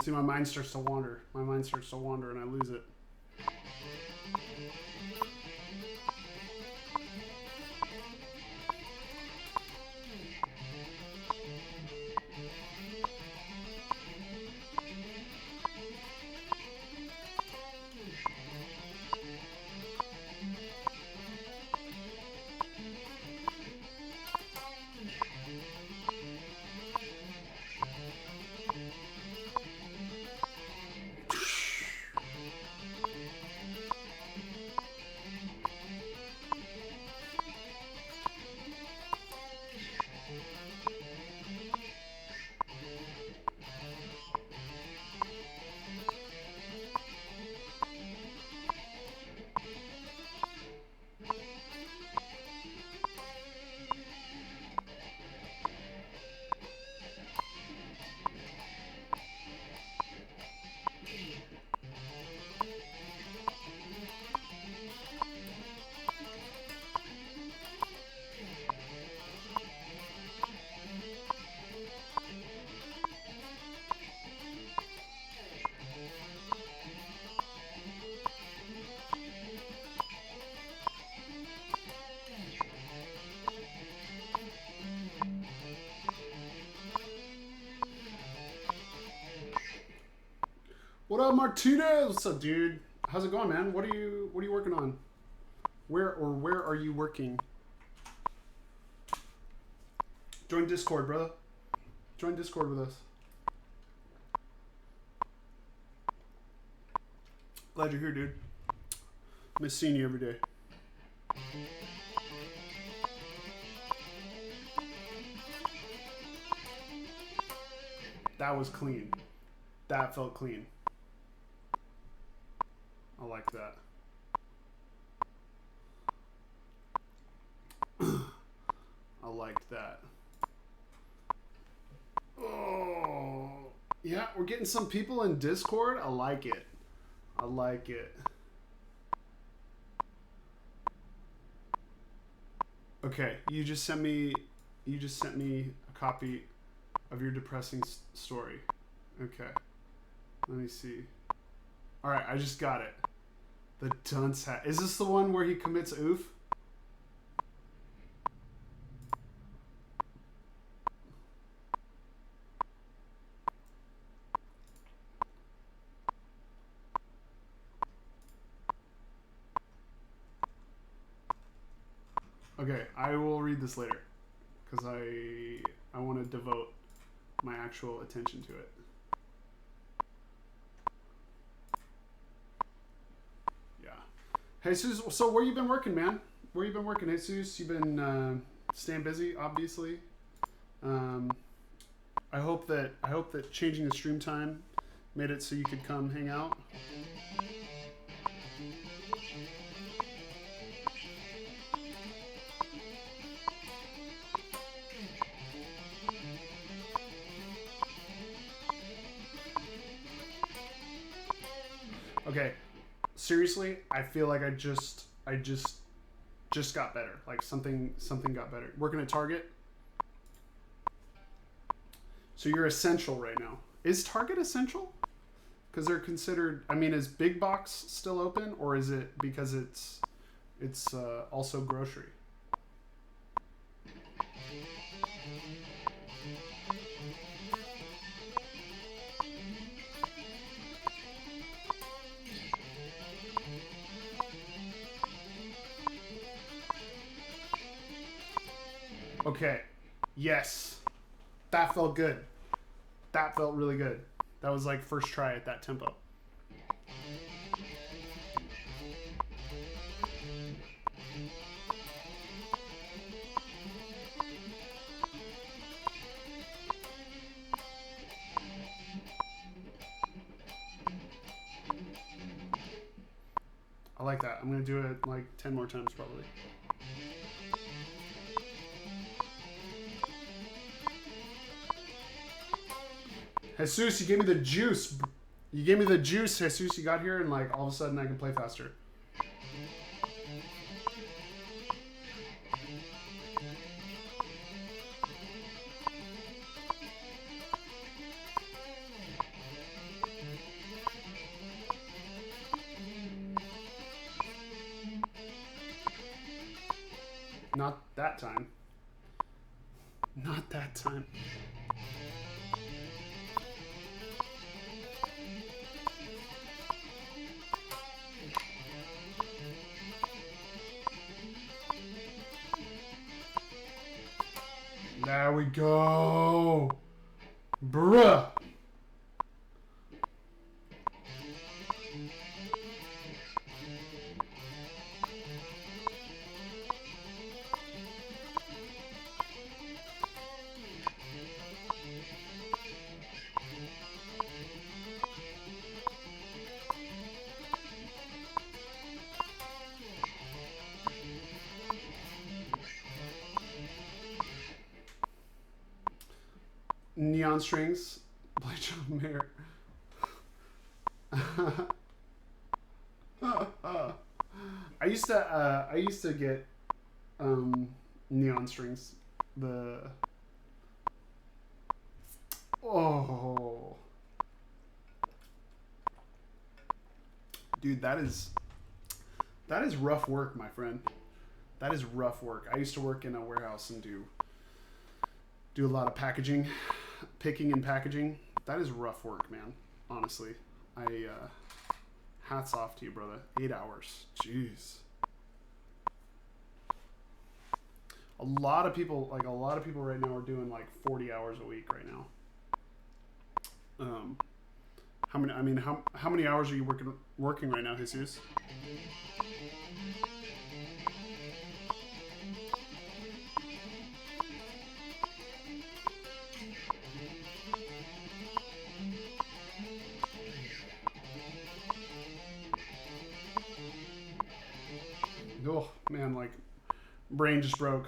See, my mind starts to wander. My mind starts to wander and I lose it. What up, Martinez? What's up, dude? How's it going, man? What are you working on? Where are you working? Join Discord, brother. Join Discord with us. Glad you're here, dude. Miss seeing you every day. That was clean. That felt clean. I like that. I liked that. Oh, yeah, we're getting some people in Discord. I like it. I like it. Okay, you just sent me a copy of your depressing story. Okay, let me see. All right, I just got it. The dunce hat. Is this the one where he commits oof? Okay, I will read this later. because I want to devote my actual attention to it. Yeah. Jesus, so where you been working, man? Where you been working, Jesus? You been staying busy, obviously. I hope that changing the stream time made it so you could come hang out. Okay, seriously, I feel like I just got better. Like something got better. Working at Target. So you're essential right now. Is Target essential? Because they're considered. I mean, is Big Box still open, or is it because it's also grocery? Okay. Yes. That felt good. That felt really good. That was like first try at that tempo. I like that. I'm going to do it like 10 more times probably. Jesus, you gave me the juice. You gave me the juice, Jesus. You got here and like all of a sudden I can play faster. Not that time. Not that time. There we go. Bruh. Neon strings, Blade John Mayer. I used to get neon strings. Dude, that is rough work, my friend. That is rough work. I used to work in a warehouse and do a lot of packaging, picking and packaging. That is rough work, man. Honestly, hats off to you, brother. 8 hours, jeez. A lot of people right now are doing like 40 hours a week right now. How many hours are you working right now, Jesus? Oh man, like brain just broke.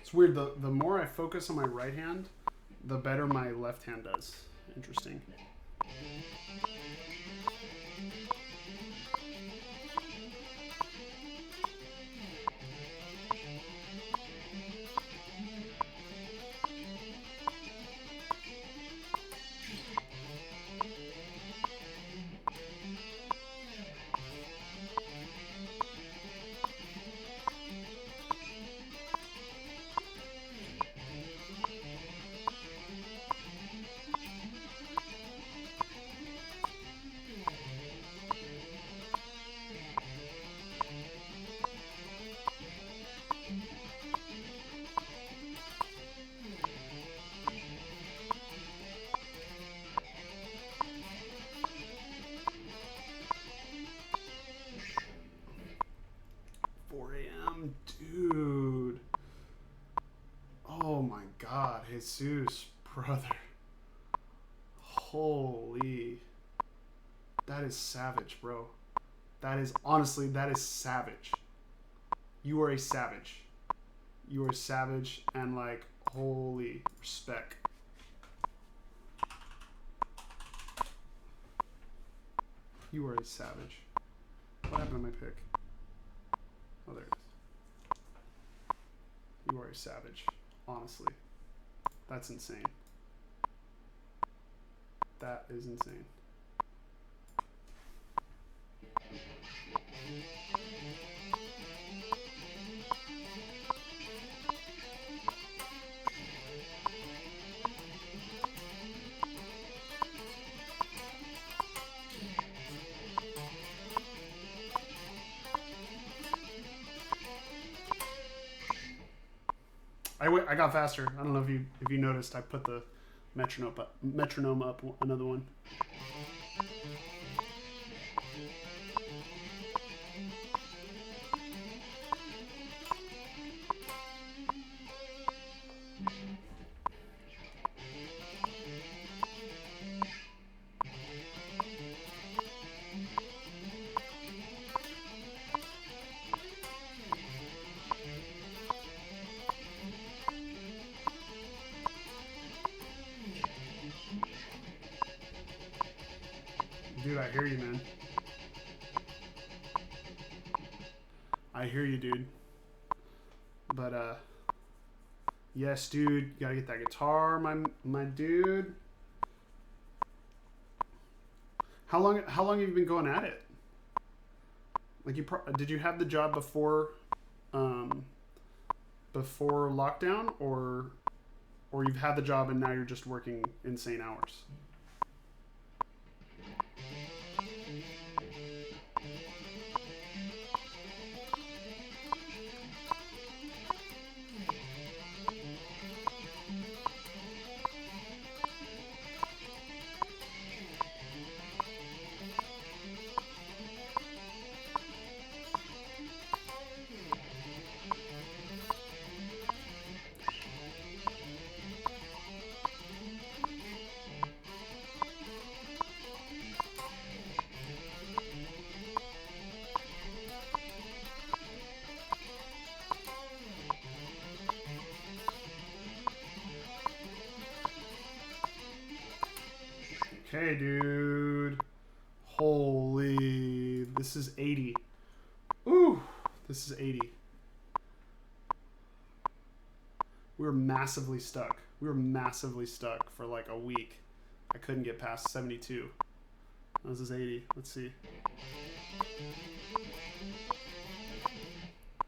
It's weird, the more I focus on my right hand, the better my left hand does. Interesting. Jesus, brother. Holy. That is savage, bro. That is, honestly, that is savage. You are a savage. You are a savage, and like, holy respect. You are a savage. What happened to my pick? Oh, there it is. You are a savage. Honestly. That's insane. That is insane. I got faster. I don't know if you noticed. I put the metronome up another one. Dude, I hear you, man. I hear you, dude. But, yes, dude. You gotta get that guitar, my dude. How long have you been going at it? Like, did you have the job before lockdown, or you've had the job and now you're just working insane hours? Okay, dude. Holy. This is 80. Ooh. This is 80. We were massively stuck. We were massively stuck for like a week. I couldn't get past 72. This is 80. Let's see.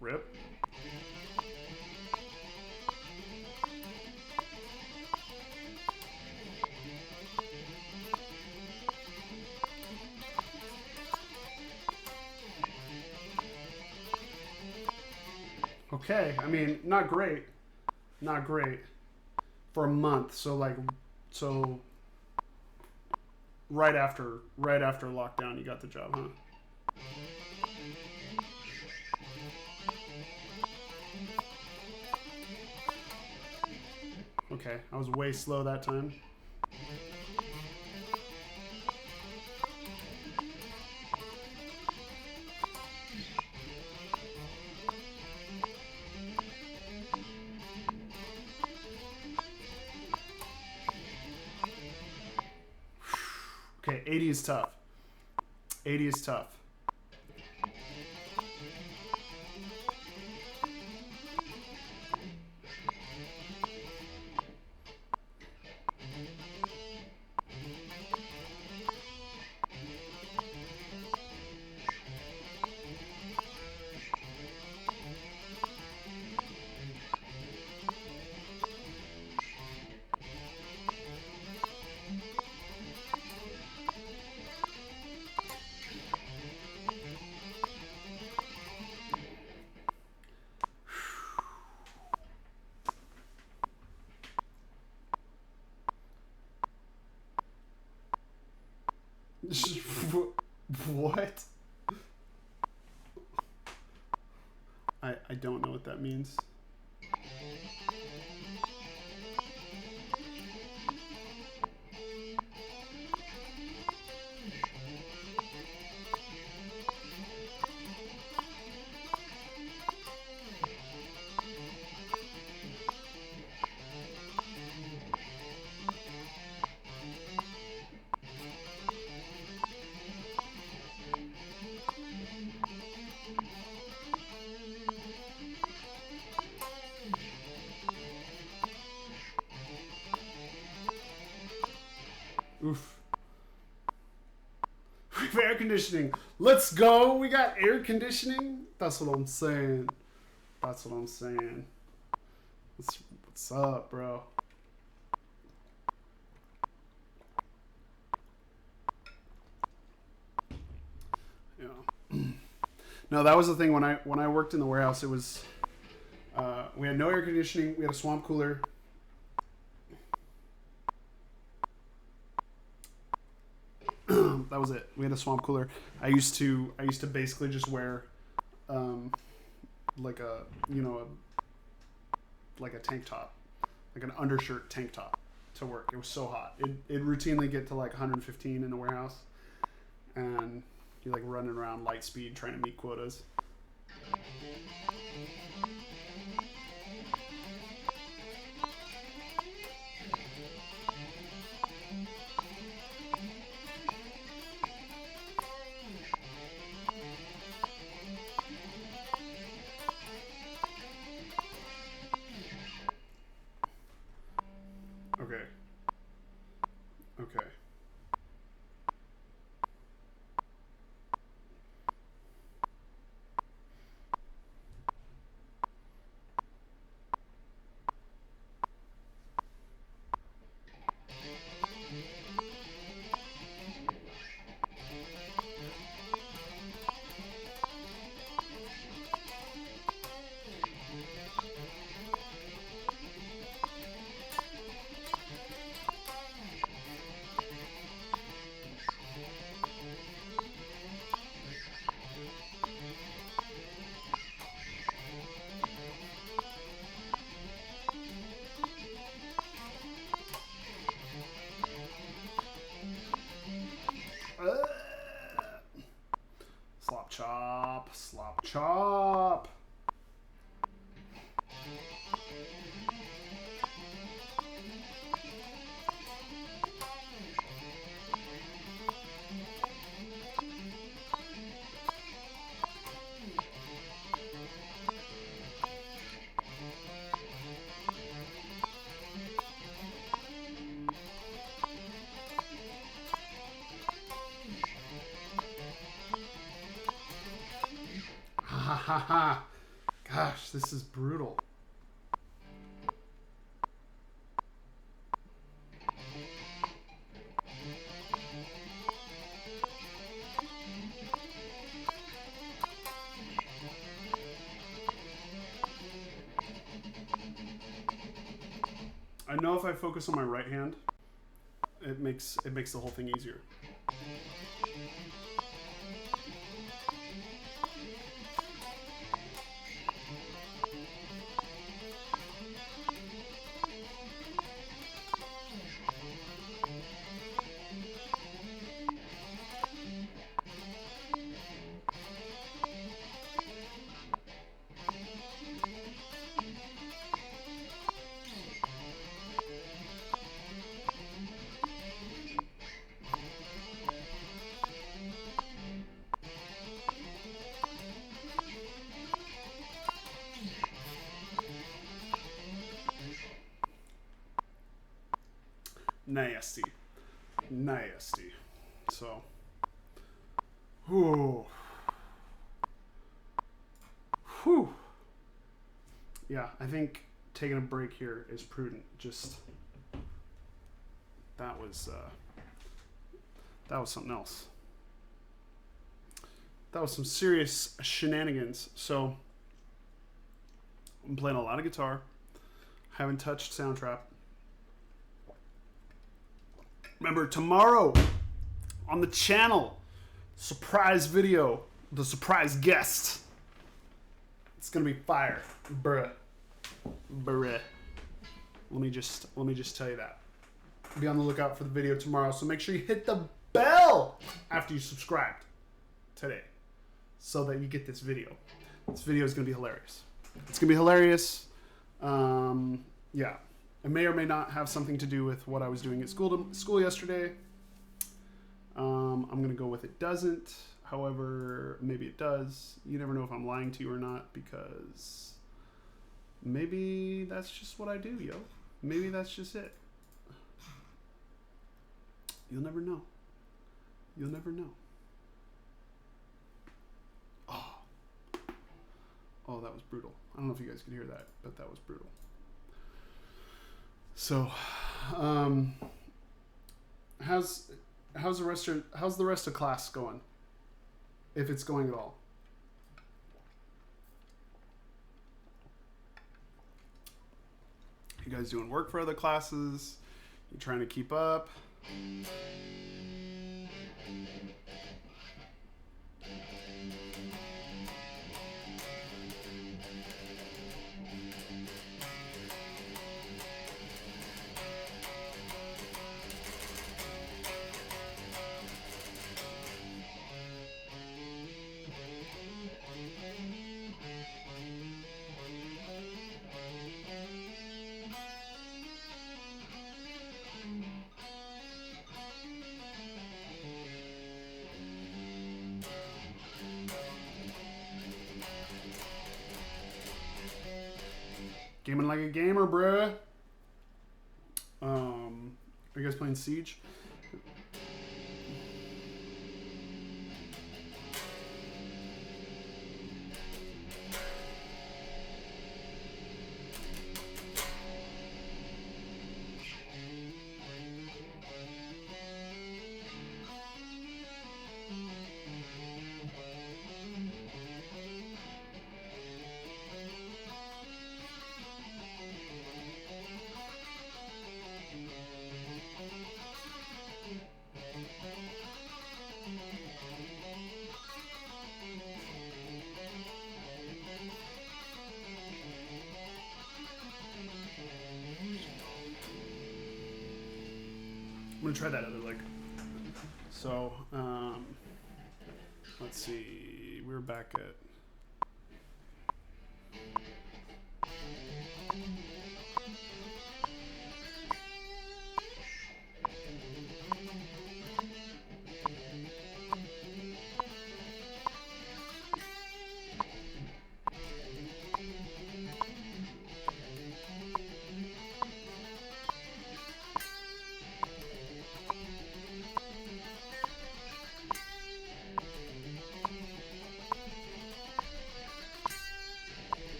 Rip. Okay, I mean, not great. Not great. For a month, so right after lockdown you got the job, huh? Okay, I was way slow that time. Okay, 80 is tough. 80 is tough. What? I don't know what that means. Oof. We have air conditioning. Let's go. We got air conditioning. That's what I'm saying. That's what I'm saying. What's up, bro? Yeah. No, that was the thing when I worked in the warehouse. It was we had no air conditioning. We had a swamp cooler. That was it. We had a swamp cooler. I used to basically just wear like a like a tank top, like an undershirt tank top to work. It was so hot. It'd routinely get to like 115 in the warehouse, and you're like running around light speed trying to meet quotas. Okay. Okay. Slop chop, slop chop. Ha ha ha. Gosh, this is brutal. I know if I focus on my right hand, it makes the whole thing easier. Nasty. Nasty. So, whew. Whew. Yeah, I think taking a break here is prudent. Just, that was something else. That was some serious shenanigans. So, I'm playing a lot of guitar. Haven't touched Soundtrap. Remember, tomorrow on the channel, surprise video, the surprise guest. It's gonna be fire, bruh. Bruh. Let me just tell you that. Be on the lookout for the video tomorrow. So make sure you hit the bell after you subscribed today, so that you get this video. This video is gonna be hilarious. It's gonna be hilarious. Yeah. It may or may not have something to do with what I was doing at school yesterday. I'm going to go with it doesn't. However, maybe it does. You never know if I'm lying to you or not, because maybe that's just what I do, yo. Maybe that's just it. You'll never know. You'll never know. Oh. Oh, that was brutal. I don't know if you guys could hear that, but that was brutal. So, how's the rest of class going? If it's going at all. You guys doing work for other classes? You trying to keep up? Gaming like a gamer, bruh. Are you guys playing Siege? I'm gonna try that other leg. So, let's see. We're back at.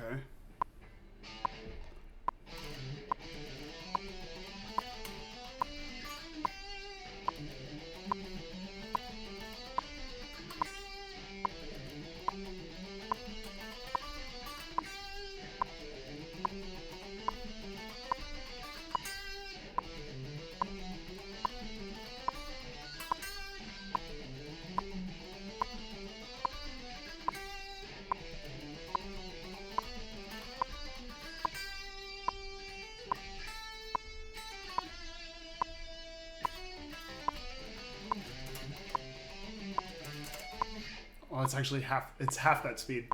Okay. Oh, it's actually half. It's half that speed.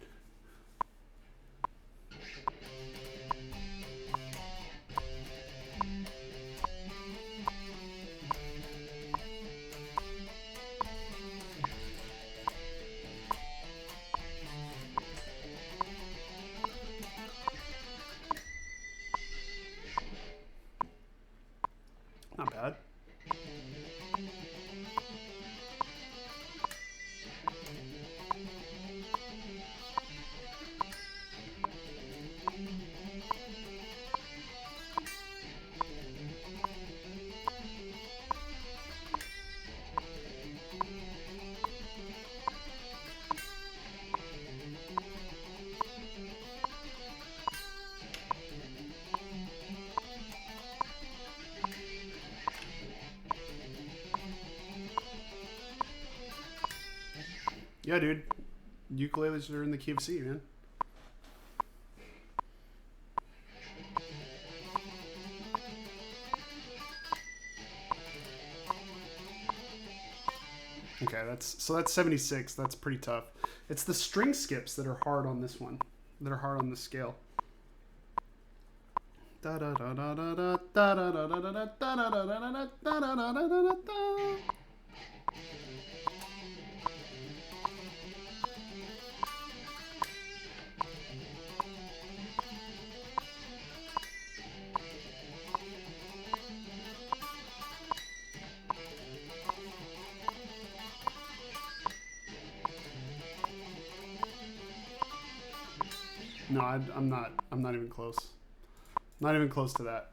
Not bad. Yeah, dude. ukuleles are in the KFC, man. Okay, that's 76. That's pretty tough. It's the string skips that are hard on this one. That are hard on the scale. Da da da da da da da da da da da da da da da da da da. No, I'm not. I'm not even close. Not even close to that.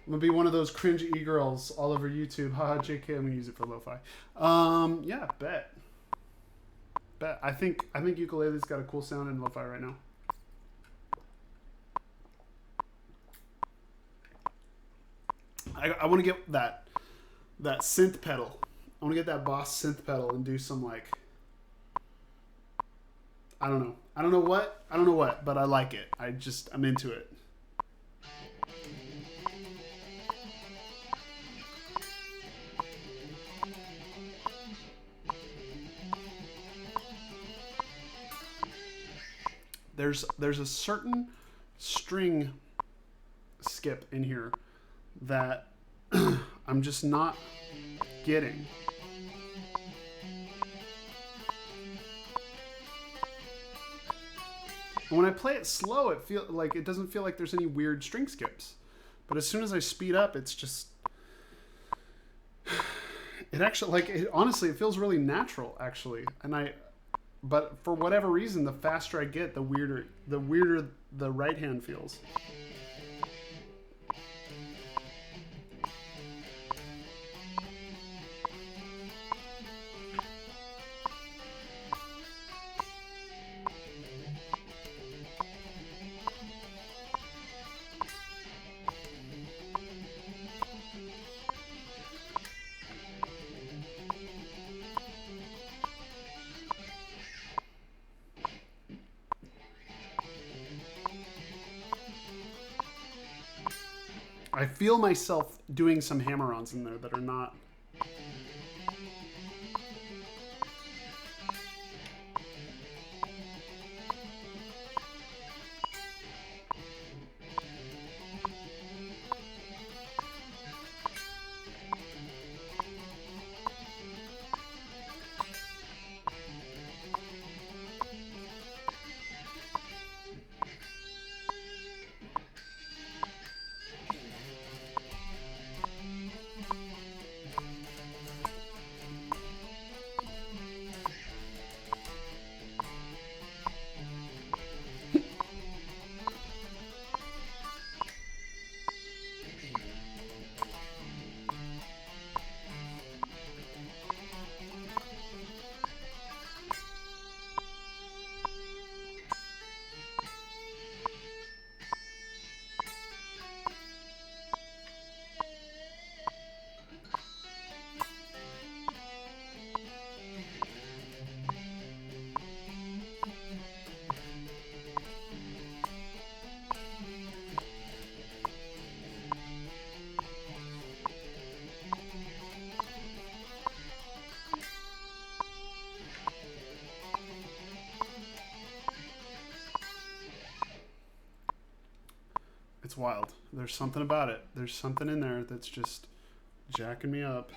I'm gonna be one of those cringe e-girls all over YouTube. Haha, JK, I'm gonna use it for lo-fi. Yeah, bet. I think ukulele's got a cool sound in lo-fi right now. I want to get that synth pedal. I want to get that Boss synth pedal and do some like, I don't know what, but I like it. I'm into it. There's a certain string skip in here that I'm just not getting. When I play it slow, it doesn't feel like there's any weird string skips. But as soon as I speed up, it's just it actually honestly it feels really natural actually. But for whatever reason, the faster I get, the weirder the right hand feels. I feel myself doing some hammer-ons in there that are not. It's wild. There's something about it. There's something in there that's just jacking me up.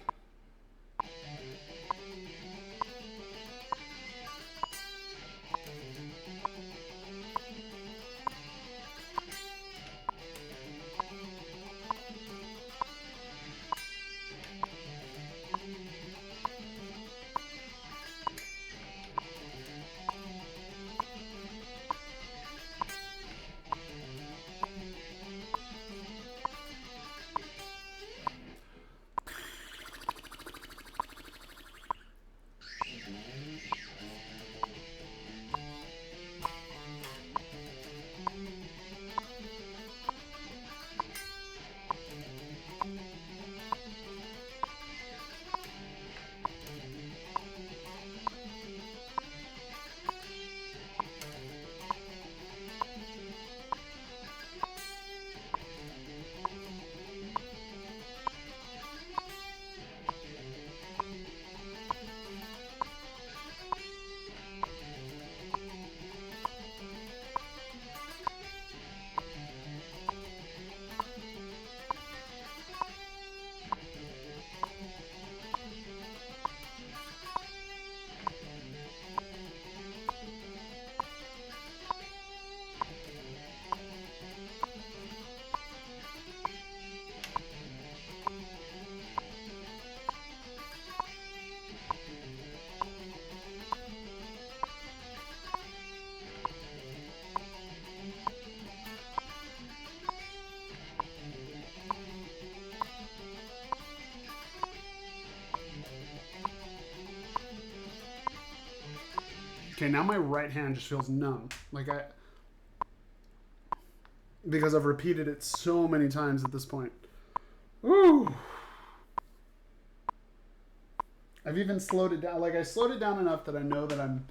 Okay, now my right hand just feels numb. Like because I've repeated it so many times at this point. Ooh. I've even slowed it down. Like I slowed it down enough that I know that I'm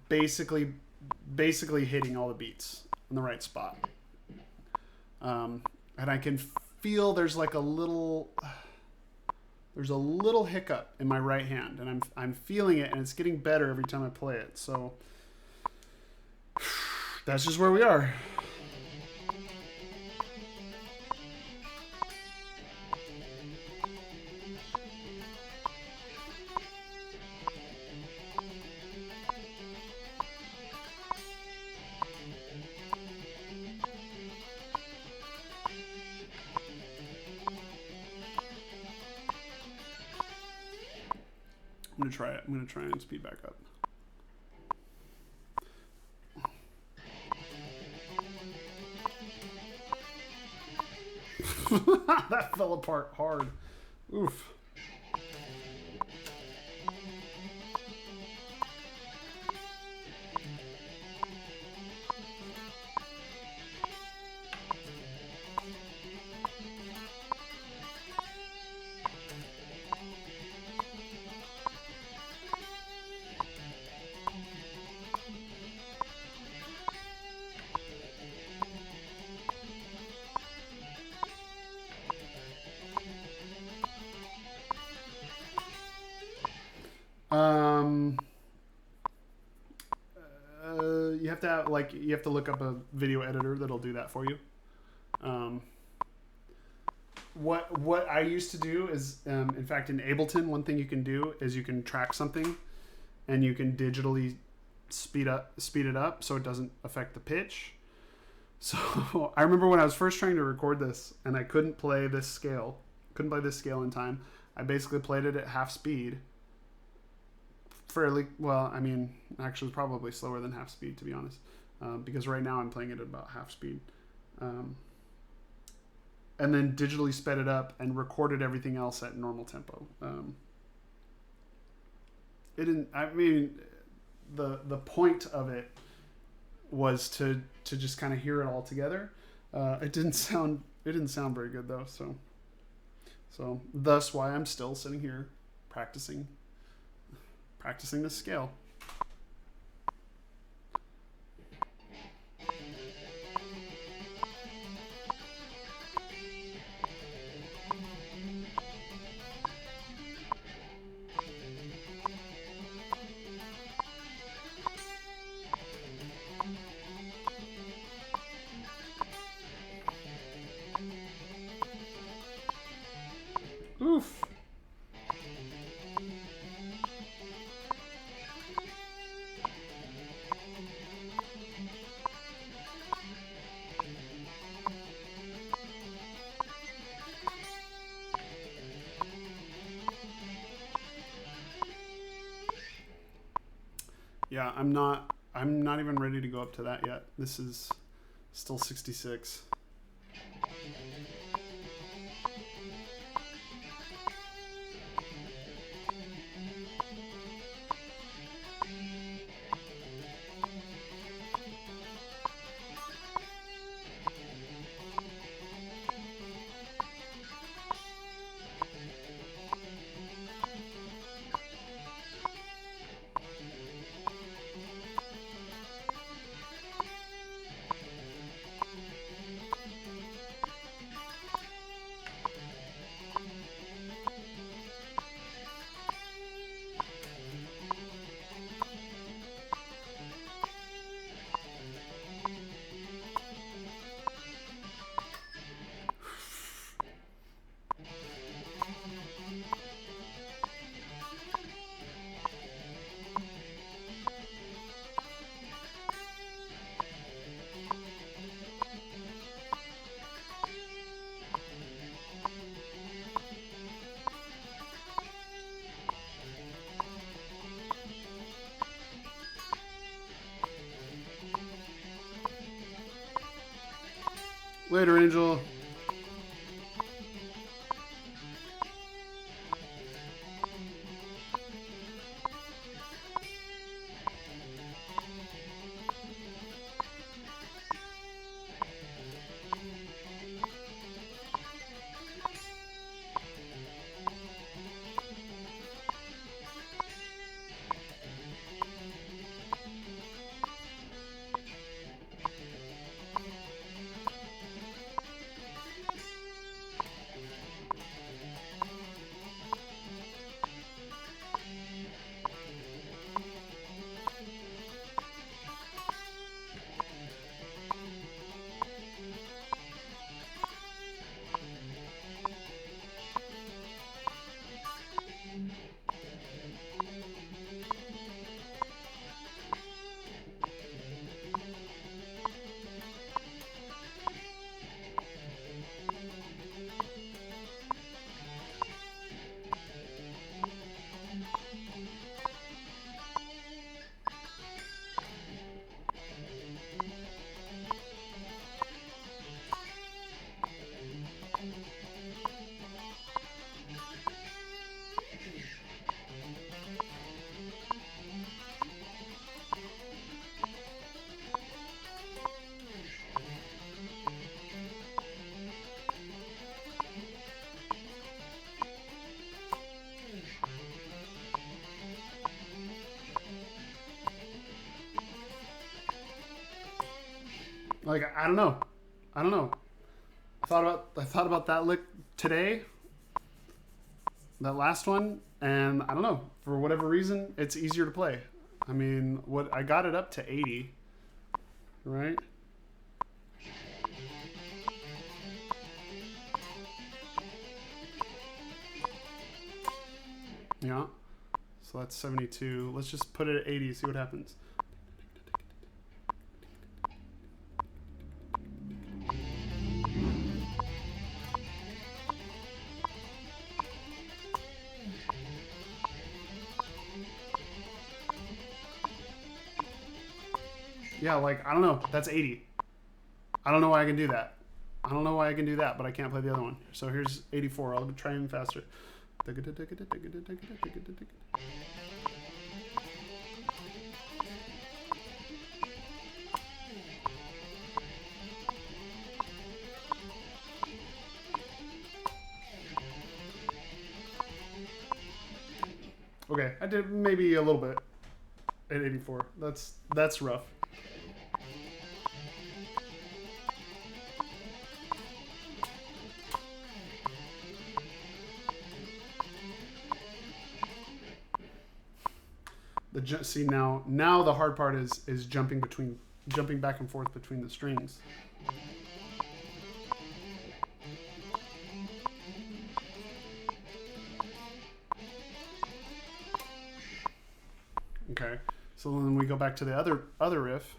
basically hitting all the beats in the right spot. And I can feel there's like a little hiccup in my right hand, and I'm feeling it, and it's getting better every time I play it. So that's just where we are. I'm gonna try it. I'm gonna try and speed back up. That fell apart hard. Oof. You have to have, you have to look up a video editor that'll do that for you. What I used to do is, in fact, in Ableton, one thing you can do is you can track something, and you can digitally speed it up so it doesn't affect the pitch. So I remember when I was first trying to record this, and I couldn't play this scale in time. I basically played it at half speed. Fairly well, I mean, actually probably slower than half speed, to be honest, because right now I'm playing it at about half speed, and then digitally sped it up and recorded everything else at normal tempo. It didn't. I mean, the point of it was to just kind of hear it all together. It didn't sound very good though. So thus why I'm still sitting here practicing this scale. Oof. Yeah, I'm not even ready to go up to that yet. This is still 66. Later, Angel. Like I don't know. I don't know. I thought about that lick today. That last one, and I don't know, for whatever reason, it's easier to play. I mean, what I got it up to 80, right? Yeah. So that's 72. Let's just put it at 80, see what happens. Yeah, like, I don't know. That's 80. I don't know why I can do that. I don't know why I can do that, but I can't play the other one. So here's 84. I'll try even faster. Okay, I did maybe a little bit at 84. That's rough. See now the hard part is jumping back and forth between the strings. Okay, so then we go back to the other riff.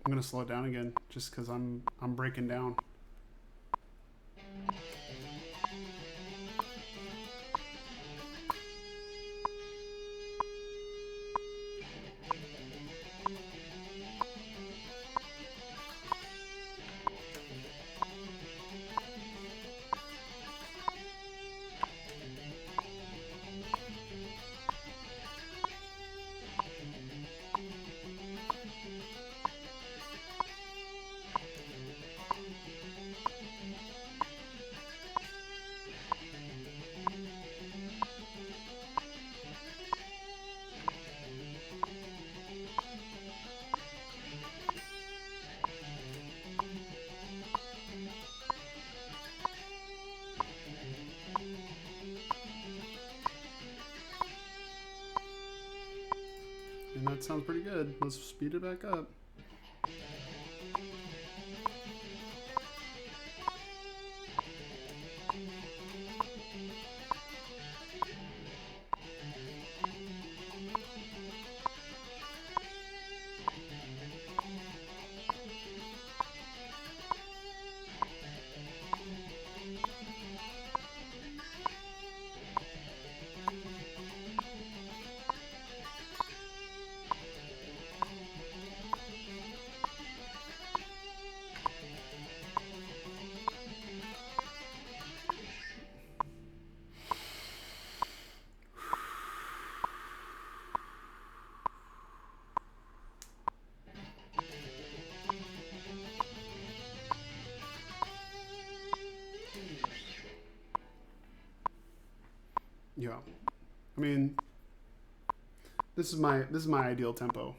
I'm gonna slow it down again just because I'm breaking down. That sounds pretty good. Let's speed it back up. Yeah, I mean, this is my ideal tempo.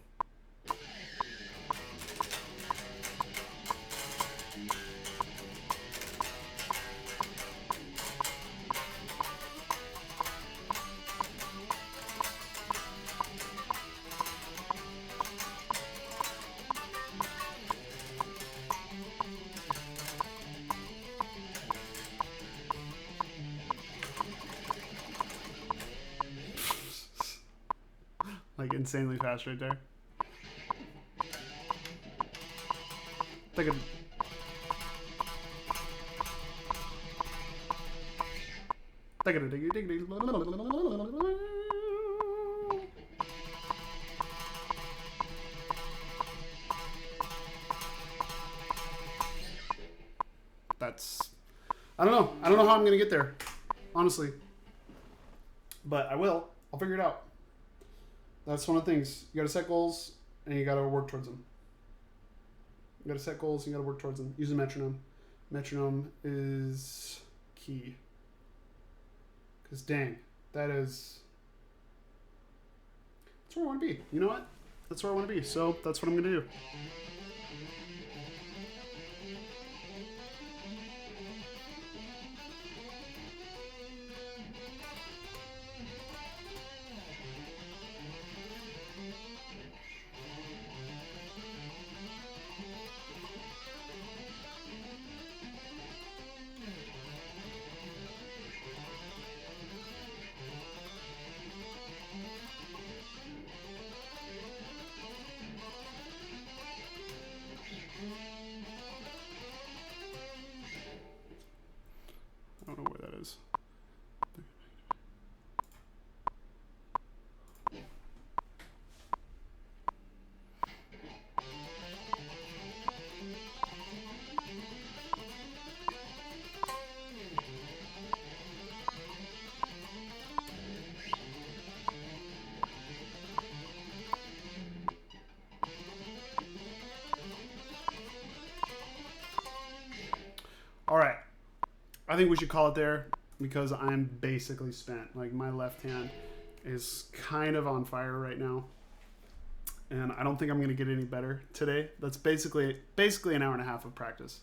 Like insanely fast right there. Like a that's I don't know. I don't know how I'm gonna get there, honestly. But I will. I'll figure it out. That's one of the things. You gotta set goals and you gotta work towards them. You gotta set goals and you gotta work towards them. Use a metronome. Metronome is key. Because dang, that's where I want to be. You know what? That's where I want to be. So that's what I'm gonna do. I don't know where that is. All right. I think we should call it there because I'm basically spent. Like my left hand is kind of on fire right now. And I don't think I'm going to get any better today. That's basically an hour and a half of practice.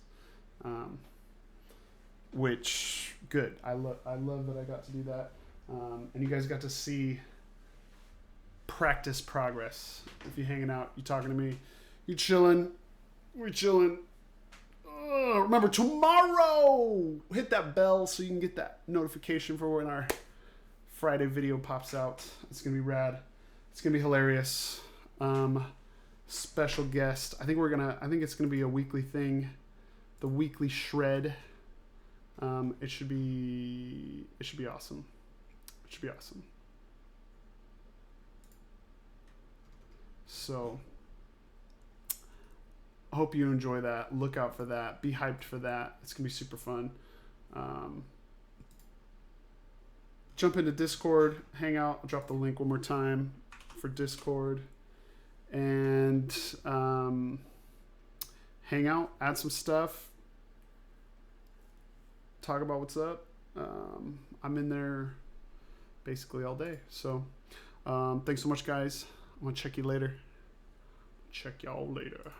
Which good. I love that I got to do that. And you guys got to see practice progress. If you're hanging out, you're talking to me, you're chilling, we're chilling. Remember, tomorrow, hit that bell so you can get that notification for when our Friday video pops out. It's going to be rad. It's going to be hilarious. Special guest. I think it's going to be a weekly thing. The weekly shred. It should be awesome. It should be awesome. So I hope you enjoy that. Look out for that. Be hyped for that. It's going to be super fun. Jump into Discord. Hang out. I'll drop the link one more time for Discord. And hang out. Add some stuff. Talk about what's up. I'm in there basically all day. So thanks so much, guys. I'm going to check you later. Check y'all later.